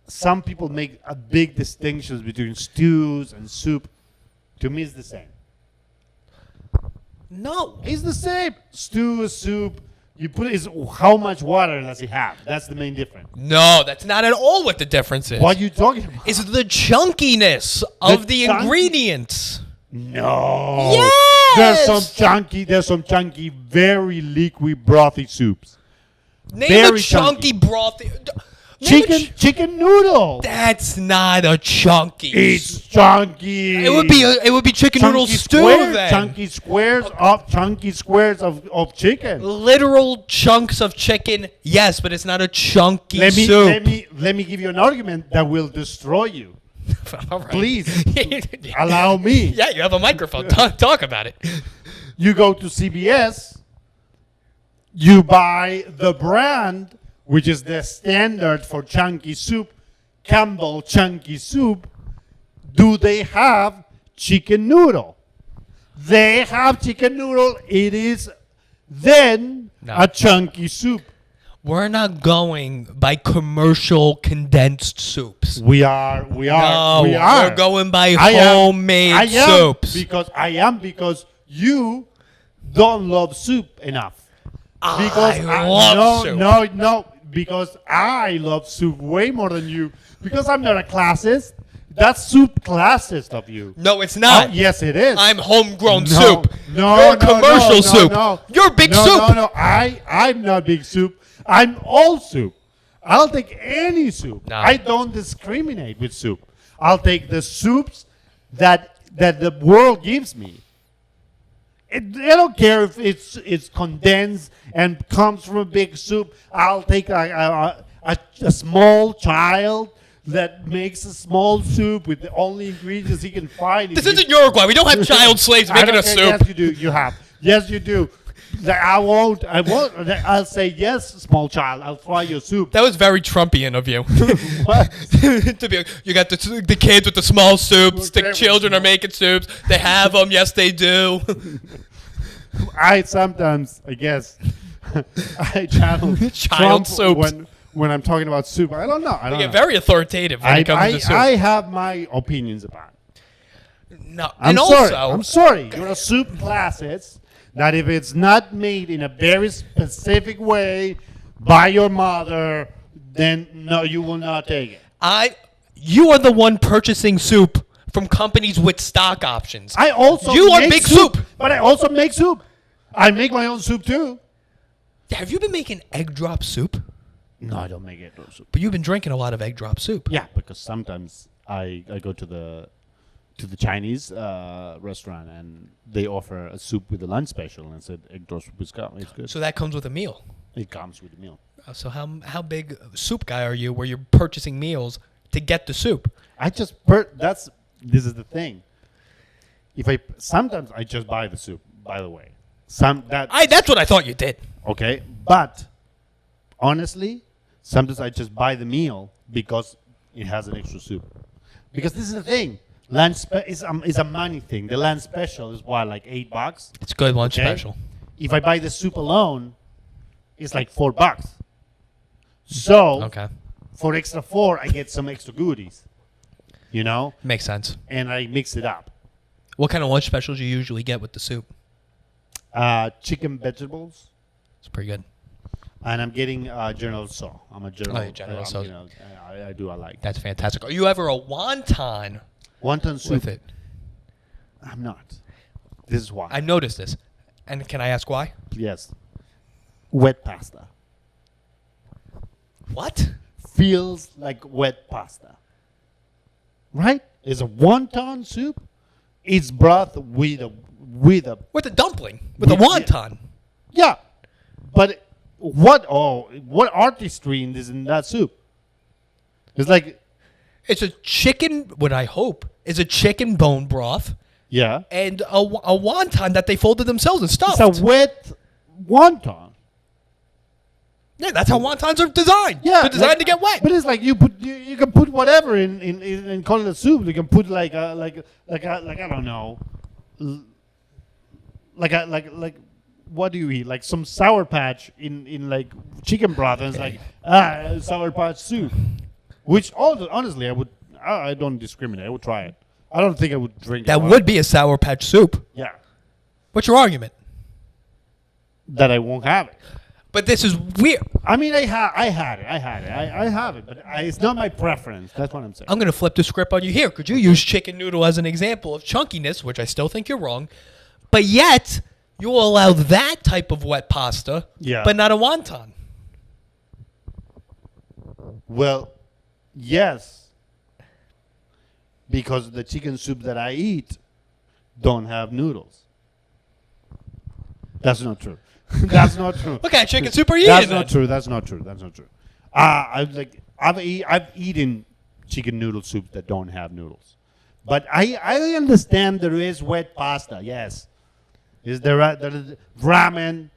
some people make a big distinctions between stews and soup. To me, it's the same. No. It's the same. Stew, soup. You put it, is how much water does it have? That's the main difference. No, that's not at all what the difference is. What are you talking about? It's the chunkiness of the ingredients. No. Yes! There's some chunky, very liquid brothy soups. Name Very a chunky broth. Chicken noodle. That's not a chunky. It's chunky. It would be chicken noodle stew then. Chunky squares of chicken. Literal chunks of chicken, yes, but it's not a chunky soup. Let me give you an argument that will destroy you. All right. Please allow me. Yeah, you have a microphone. Talk about it. You go to CBS. You buy the brand, which is the standard for chunky soup, Campbell Chunky Soup. Do they have chicken noodle? They have chicken noodle. It is then a chunky soup. We're not going by commercial condensed soups. We are. No, we are. We're going by homemade soups. Because you don't love soup enough. Because I love soup. No, because I love soup way more than you. Because I'm not a classist. That's soup classist of you. No, it's not. Yes, it is. I'm homegrown soup. You're commercial soup. You're big soup. No. I'm not big soup. I'm all soup. I'll take any soup. No. I don't discriminate with soup. I'll take the soups that the world gives me. I don't care if it's condensed and comes from a big soup. I'll take a small child that makes a small soup with the only ingredients he can find. This isn't Uruguay. We don't have child slaves making a soup. Yes, you do. You have. Yes, you do. I won't. I'll say yes, small child. I'll try your soup. That was very Trumpian of you. What? You got the kids with the small soups. The children are making soups. They have them. Yes, they do. I guess, I channel child soups when I'm talking about soup. I don't know. I don't get know. very authoritative when it comes to soup. I have my opinions about it. No, I'm sorry. You're a soup classist. That if it's not made in a very specific way by your mother, then no, you will not take it. You are the one purchasing soup from companies with stock options. I also make big soup, but I also make soup. I make my own soup too. Have you been making egg drop soup? No, I don't make egg drop soup. But you've been drinking a lot of egg drop soup. Yeah, because sometimes I go to the Chinese restaurant and they offer a soup with a lunch special and said egg drop soup is good. So that comes with a meal. It comes with a meal. So how big a soup guy are you where you're purchasing meals to get the soup? This is the thing. Sometimes I just buy the soup, by the way. That's what I thought you did. Okay, but honestly, sometimes I just buy the meal because it has an extra soup. Because this is the thing. Lunch is a money thing. The lunch special is what, like $8? It's good lunch special. If I buy the soup alone, it's like $4. So for extra $4, I get some extra goodies. You know? Makes sense. And I mix it up. What kind of lunch specials do you usually get with the soup? Chicken vegetables. It's pretty good. And I'm getting General Tso. I'm a General. General Tso. I like. That's fantastic. Are you ever a wonton soup with it? I'm not. This is why. I noticed this. And can I ask why? Yes. Wet pasta. What? Feels like wet pasta. Right? It's a wonton soup. It's broth with a dumpling. With a wonton. Yeah. But what artistry in that soup? It's like it's a chicken, what I hope is a chicken bone broth. Yeah. And a wonton that they folded themselves and stuffed. It's a wet wonton. Yeah, that's how wontons are designed. Yeah, they're designed to get wet. But it's like you can put whatever in call it a soup. You can put like I don't know, like what do you eat? Like some Sour Patch in like chicken broth, and it's like Sour Patch soup. Which honestly, I don't discriminate. I would try it. I don't think I would drink it. That would be a Sour Patch soup. Yeah. What's your argument? That I won't have it. But this is weird. I mean, I had it. I have it, but it's not my preference. That's what I'm saying. I'm going to flip the script on you here. Could you use chicken noodle as an example of chunkiness, which I still think you're wrong, but yet you will allow that type of wet pasta, but not a wonton? Well, yes. Because the chicken soup that I eat don't have noodles. That's not true. That's not true. What kind of chicken soup are you That's eating? not true. That's not true. That's not true. I've eaten chicken noodle soup that don't have noodles, but I understand there is wet pasta. Yes, there is ramen,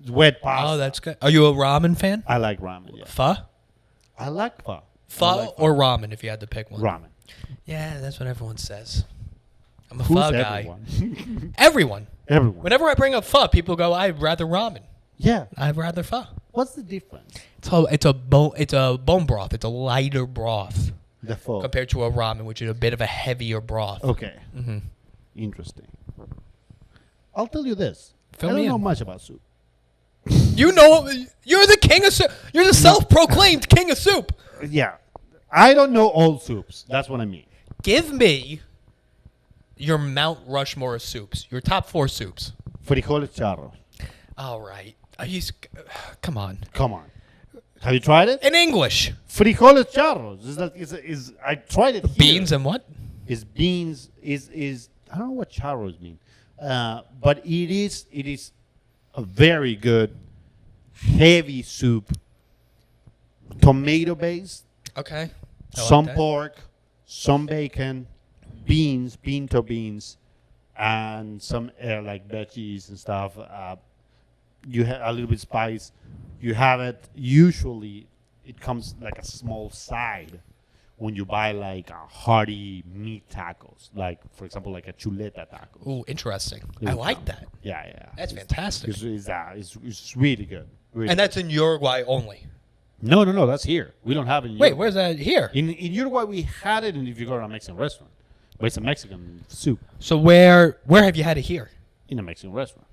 wet pasta. Oh, that's good. Are you a ramen fan? I like ramen. Yeah, Pho? I like pho. Pho or ramen if you had to pick one? Ramen. Yeah, that's what everyone says. I'm a Who's pho guy. everyone? Everyone. Everyone. Whenever I bring up pho, people go, "I'd rather ramen. Yeah. I'd rather pho." What's the difference? It's a bone broth. It's a lighter broth The pho. compared to a ramen, which is a bit of a heavier broth. Okay. Mm-hmm. Interesting. I'll tell you this. Fill I me don't know in. much about soup. You know, you're the king of soup. You're the self-proclaimed king of soup. Yeah. I don't know all soups. That's what I mean. Give me your Mount Rushmore of soups. Your top 4 soups. Frijoles charros. All right. Come on. Come on. Have you tried it? In English. Frijoles charros. I tried it here. Beans and what? Is beans is I don't know what charros mean. But it is a very good heavy soup. Tomato based, Okay. I like some that. pork, some bacon, beans, pinto beans, and some like veggies and stuff. You have a little bit spice. You have it. Usually, it comes like a small side when you buy like a hearty meat tacos, like for example, like a chuleta tacos. Ooh, interesting. It I will like come. that. Yeah. That's fantastic. It's really good. Really And that's in Uruguay only. No, that's here. We don't have it in Wait, Uruguay. where's that here? In Uruguay, we had it, and if you go to a Mexican restaurant, but it's a Mexican soup So where have you had it here? in a Mexican restaurant.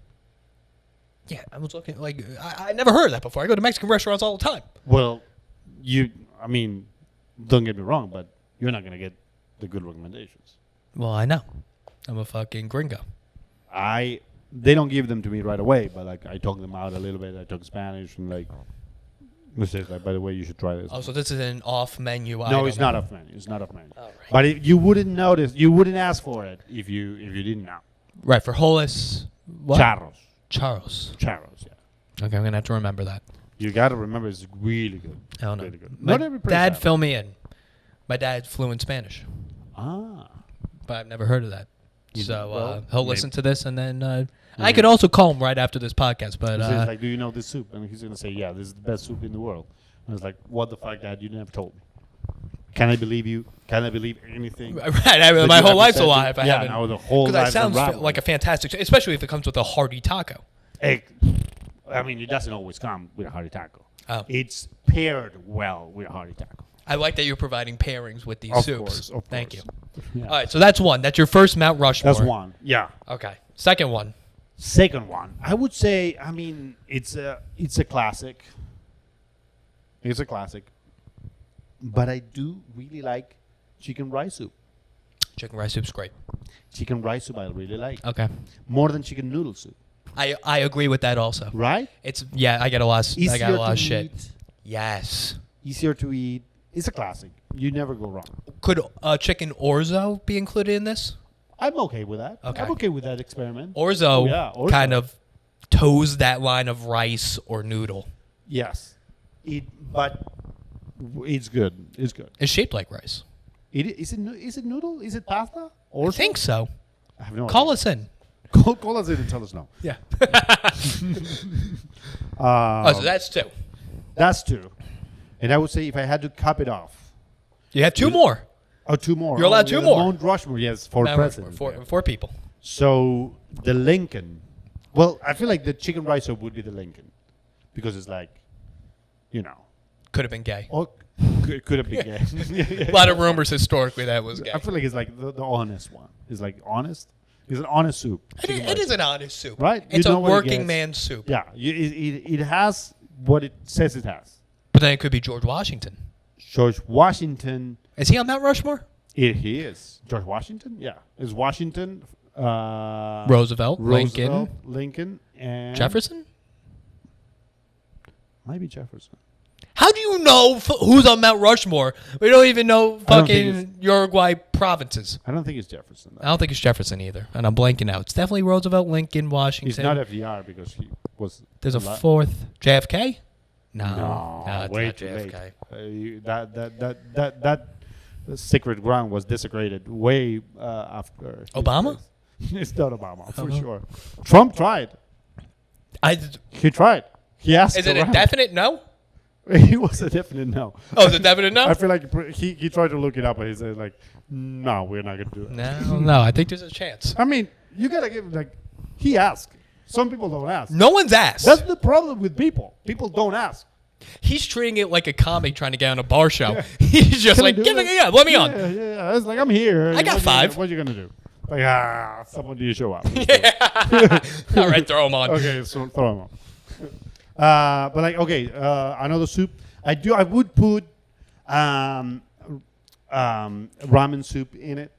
Yeah, I was looking like I never heard of that before. I go to Mexican restaurants all the time. Well, don't get me wrong, but you're not gonna get the good recommendations. Well, I know. I'm a fucking gringo. They don't give them to me right away, but like I talk them out a little bit. I talk Spanish and like, by the way, you should try this. Oh, so this is an off-menu item. No, it's not off menu. It's not off menu. All right. But you wouldn't notice, you wouldn't ask for it if you didn't know. Right, for Holis. What? Charros. Charros. Charros, yeah. Okay, I'm going to have to remember that. You got to remember, it's really good. I don't know. Really good. My Not every place dad has it. filled me in. My dad's fluent Spanish, Ah. but I've never heard of that. You- So well, he'll maybe- listen to this, and then I could also call him right after this podcast. But He says, like, do you know this soup? And he's going to say, yeah, this is the best soup in the world. And I was like, what the fuck, Dad? You never told me. Can I believe you? Can I believe anything? right, that my you whole have life's a said to- lie if I yeah, haven't. no, the whole Because that life's sounds unraveled. like a fantastic, especially if it comes with a hearty taco. I mean, it doesn't always come with a hearty taco. Oh. It's paired well with a hearty taco. I like that you're providing pairings with these Of soups. course, of Thank you. course. Yeah. All right, so that's one. That's your first Mount Rushmore. That's one. Yeah. Okay. Second one. Second one, I would say, I mean, it's a classic. It's a classic. But I do really like chicken rice soup. Chicken rice soup's great. Chicken rice soup I really like. Okay. More than chicken noodle soup. I agree with that also. Right? I get a lot of, I got a lot to of shit. eat. Yes. Easier to eat. It's a classic. You never go wrong. Could chicken orzo be included in this? I'm okay with that. Okay. I'm okay with that experiment. Orzo, Orzo. kind of toes that line of rice or noodle. Yes. But it's good. It's good. It's shaped like rice. Is it noodle? Is it pasta? I think so. I have no Call idea. us in. Call us in and tell us no. Yeah. So that's two. That's two. And I would say if I had to cap it off. You have two more. Oh, two more. You're allowed two more. Mount Rushmore, yes, for president. Four people. So the Lincoln. Well, I feel like the chicken rice soup would be the Lincoln. Because it's like, Could have been gay. Or it could have been gay. A lot of rumors historically that was gay. I feel like it's like the honest one. It's like honest. It's an honest soup. It is an honest soup. Right? It's You a know what it working gets. man's soup. Yeah. It has what it says it has. But then it could be George Washington. George Washington. Is he on Mount Rushmore? He is. George Washington? Yeah. Is Washington. Roosevelt, Lincoln, and Jefferson? Maybe Jefferson. How do you you know who's on Mount Rushmore? We don't even know fucking Uruguay provinces. I don't think it's Jefferson. I don't think it's Jefferson either, and I'm blanking out. It's definitely Roosevelt, Lincoln, Washington. He's not FDR because he was. There's a fourth JFK. No, it's way not too JFK. late. That sacred ground was desecrated way after. Obama? It's not Obama for sure. Trump tried. He tried. He asked. Is it a definite no? He was a definite no. Oh, is it definite no? I feel like he tried to look it up and he said like, no, we're not gonna do it. No. I think there's a chance. I mean, you gotta give he asked. Some people don't ask. No one's asked. That's the problem with people. People don't ask. He's treating it like a comic trying to get on a bar show. Yeah. He's just like, let me on. Yeah. It's like, I'm here. I got 5. What are you going to do? Like, someone do you show up? Yeah. All right, throw him on. Okay, so throw him on. But another soup. I would put ramen soup in it.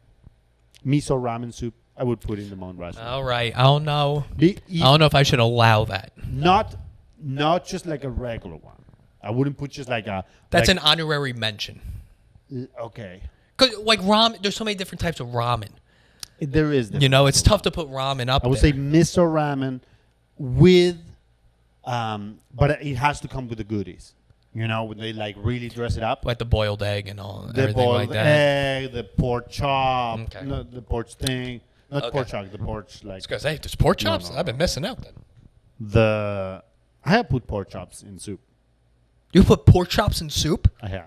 Miso ramen soup. I would put in the Mount Rushmore. All right. I don't know. I don't know if I should allow that. Not just like a regular one. I wouldn't put just like a... That's an honorary mention. Okay. Because, like, ramen, there's so many different types of ramen. There is. It's tough to put ramen up there. I would say miso ramen with... but it has to come with the goodies. You know, when they, like, really dress it up. Like the boiled egg and all. The everything boiled like that. egg, the pork chop, Okay. the pork thing. Not pork chop, the pork, like... I was going to say, there's pork chops? No. I've been missing out then. I have put pork chops in soup. You put pork chops in soup? I have.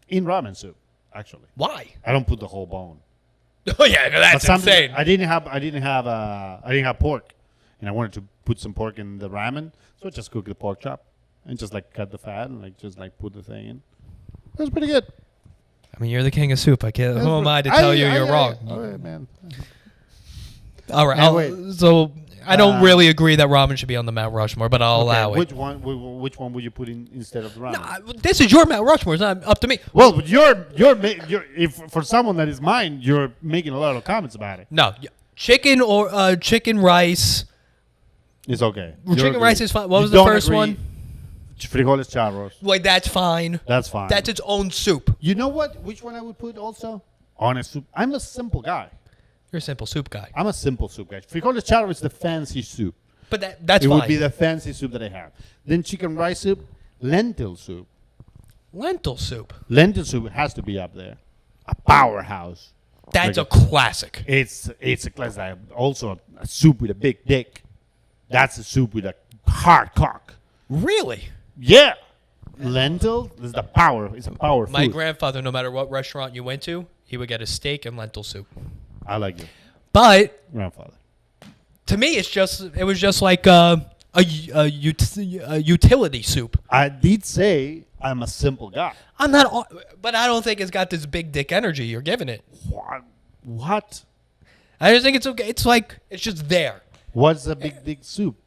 In ramen soup, actually. Why? I don't put the whole bone. Oh yeah, that's insane. I didn't have pork, and I wanted to put some pork in the ramen, so I just cooked the pork chop and just like cut the fat and like just like put the thing in. It was pretty good. I mean, you're the king of soup. I can't. Who am I to tell you you're wrong? All right, man. All right. I don't really agree that ramen should be on the Mount Rushmore, but I'll allow it. Which one would you put in instead of the ramen? Nah, this is your Mount Rushmore. It's not up to me. Well, but you're if for someone that is mine, you're making a lot of comments about it. No, chicken or chicken rice. It's okay. Chicken rice is fine. What was the first one? Frijoles charros. Like that's fine. That's fine. That's its own soup. You know what? Which one I would put also? On a soup. I'm a simple guy. You're a simple soup guy. I'm a simple soup guy. Frijoles charros is the fancy soup. But that's fine. It would fine. be the fancy soup that I have. Then chicken rice soup, lentil soup. Lentil soup. Lentil soup has to be up there. A powerhouse. That's a classic. It's a classic. Also a soup with a big dick. That's a soup with a hard cock. Really? Yeah. Lentil is the power. It's a power My food. grandfather, no matter what restaurant you went to, he would get a steak and lentil soup. I like it. But Grandfather. To me, it was just like a utility soup. I did say I'm a simple guy. I'm not, but I don't think it's got this big dick energy you're giving it. What? I just think it's okay. It's like it's just there. What's a big dick soup?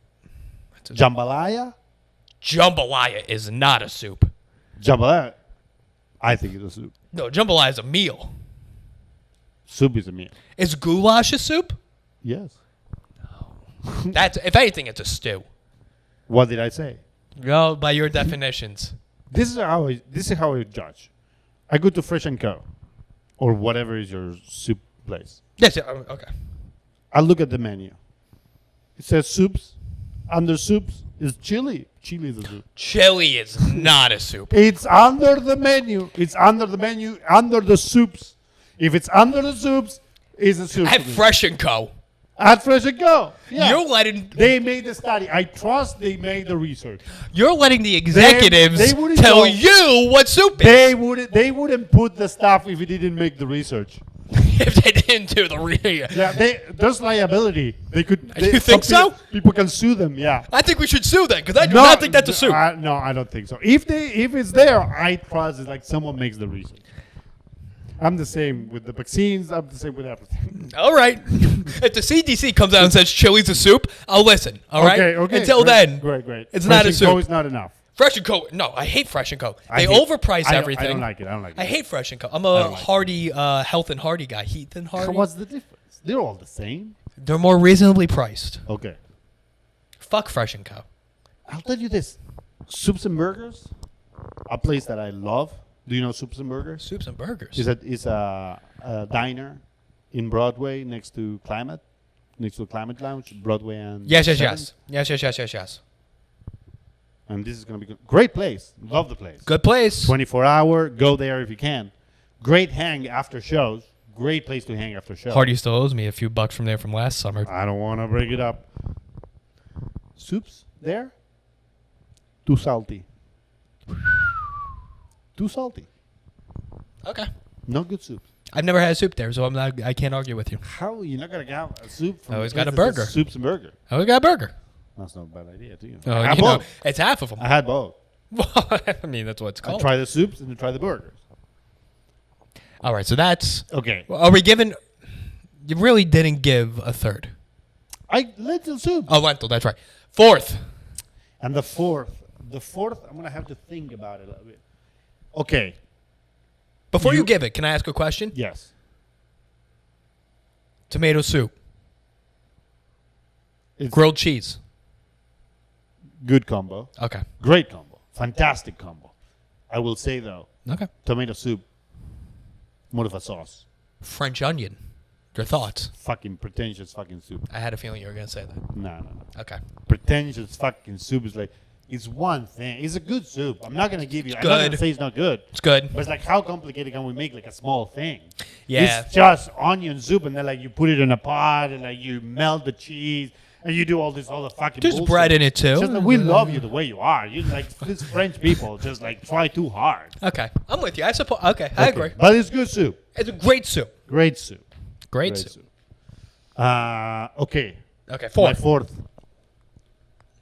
Jambalaya? Jambalaya is not a soup. Jambalaya? I think it's a soup. No, jambalaya is a meal. Soup is a meal. Is goulash a soup? Yes. No. That's if anything, it's a stew. What did I say? Go by your definitions. This is how I judge. I go to Fresh and Co. or whatever is your soup place. Yes. Okay. I look at the menu. It says soups. Under soups is chili. Chili is a soup. Chili is not a soup. It's under the menu. It's under the menu. Under the soups. If it's under the soups, it's a soup. At Fresh and Co. At Fresh and Co. Yeah. You're letting. They made the study. I trust they made the research. You're letting the executives they tell you what soup is. They wouldn't put the stuff if it didn't make the research. If they didn't do the research. Yeah, there's liability. They could. You think so? People can sue them. Yeah. I think we should sue them because I do not think that's a soup. No, I don't think so. If it's there, I trust it's like someone makes the research. I'm the same with the vaccines. I'm the same with everything. All right. If the CDC comes out and says chili's a soup, I'll listen. All right. Okay. Until then, great. It's not a soup. Fresh and Co is not enough. Fresh and Co. No, I hate Fresh and Co. They overprice everything. I don't like it. I hate Fresh and Co. I'm a Hardy, Health and Hardy guy. Heath and Hardy. What's the difference? They're all the same. They're more reasonably priced. Okay. Fuck Fresh and Co. I'll tell you this: soups and burgers, a place that I love. Do you know Soups and Burgers? Soups and Burgers. Is a diner in Broadway next to Climate Lounge, Broadway and Yes. 7th. Yes. And this is going to be good. Great place. Love the place. Good place. 24-hour. Go there if you can. Great hang after shows. Great place to hang after shows. Hardy still owes me a few bucks from there from last summer. I don't want to break it up. Soups there? Too salty. Too salty. Okay. No good soup. I've never had soup there, so I can't argue with you. How you're not gonna get a soup from? I always a got a place that burger. says Soups and Burger. I always got a burger. That's not a bad idea, too. Oh, I had you know, both. it's half of them. I had both. I mean, that's what it's I called. try the soups and then try the burgers. All right, so that's... Okay. Are we giving... You really didn't give a third. Lentil soup. Oh, lentil, that's right. Fourth. And the fourth, I'm gonna have to think about it a little bit. Okay. Before you give it, can I ask a question? Yes. Tomato soup. It's Grilled cheese. good combo. Okay. Great combo. Fantastic combo. I will say though, Okay. tomato soup, more of a sauce. French onion. Your thoughts? Fucking pretentious fucking soup. I had a feeling you were going to say that. No. Okay. Pretentious fucking soup is like, it's one thing. It's a good soup. I'm not gonna give you. I'm not good. gonna say it's not good. It's good. But it's like, how complicated can we make like a small thing? Yeah. It's just onion soup, and then like you put it in a pot, and like you melt the cheese, and you do all the fucking. There's bullshit. bread in it too. Just that we love you the way you are. You like these French people just like try too hard. Okay. I'm with you. I suppose. Okay. I agree. But it's good soup. It's a great soup. Great soup. Great soup. Okay. Okay. My Fourth. fourth.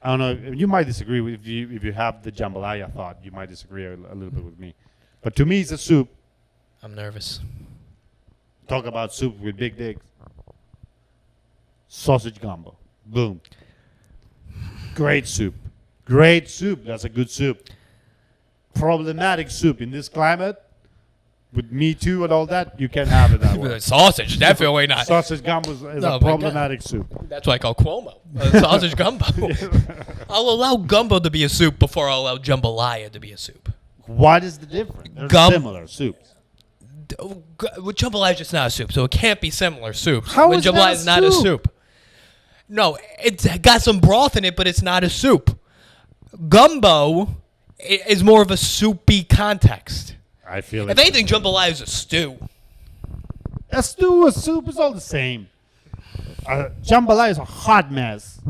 I don't know. You might disagree with if you have the jambalaya thought. You might disagree a little bit with me, but to me, it's a soup. I'm nervous. Talk about soup with big dicks. Sausage gumbo. Boom. Great soup. Great soup. That's a good soup. Problematic soup in this climate. With Me Too and all that, you can't have it that way. Sausage, definitely not. Sausage gumbo is No, a problematic soup. That's what I call Cuomo. Sausage gumbo. I'll allow gumbo to be a soup before I'll allow jambalaya to be a soup. What is the difference? They're similar soups. Jambalaya is just not a soup, so it can't be similar soups. How when is that jambalaya a is not a soup? soup. No, it's got some broth in it, but it's not a soup. Gumbo is more of a soupy context. I feel If anything, jambalaya is a stew. a stew, a soup is all the same. Jambalaya is a hot mess,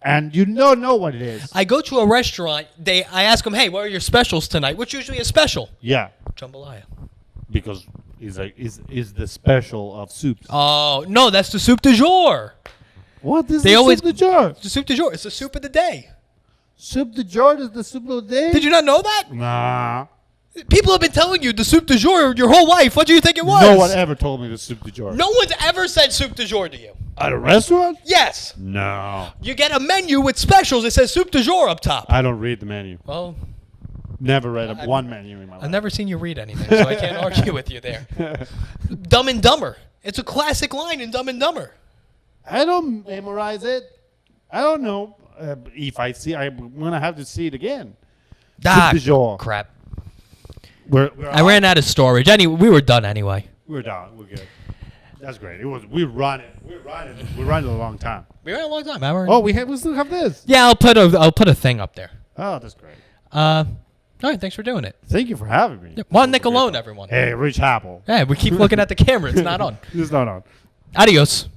and you don't know what it is. I go to a restaurant. I ask them, "Hey, what are your specials tonight?" What's usually a special? Yeah, Jambalaya. because is the special of soups. Oh no, that's the soup du jour. What is They the always- soup de jour? It's the soup du jour. It's the soup of the day. Soup de jour is the soup of the day? Did you not know that? Nah. People have been telling you the soup du jour your whole life. What do you think it was? No one ever told me the soup de jour. No one's ever said soup du jour to you. At a restaurant? Yes. No. You get a menu with specials. It says soup du jour up top. I don't read the menu. Well, Never read one menu in my I've life. never seen you read anything, so I can't argue with you there. Dumb and Dumber. It's a classic line in Dumb and Dumber. I don't memorize it. I don't know. If I see, I'm going to have to see it again. Ah, Soup du jour. crap. We're I ran out of storage. Anyway, we were done anyway. We're done. We're good. That's great. We run it. We run it a long time. We ran a long time. Hour. Oh, we still have this. Yeah, I'll put a thing up there. Oh, that's great. All right, thanks for doing it. Thank you for having me. Juan Nicolón, everyone. Hey, Rich Apple. Yeah, we keep looking at the camera. It's not on. It's not on. Adios.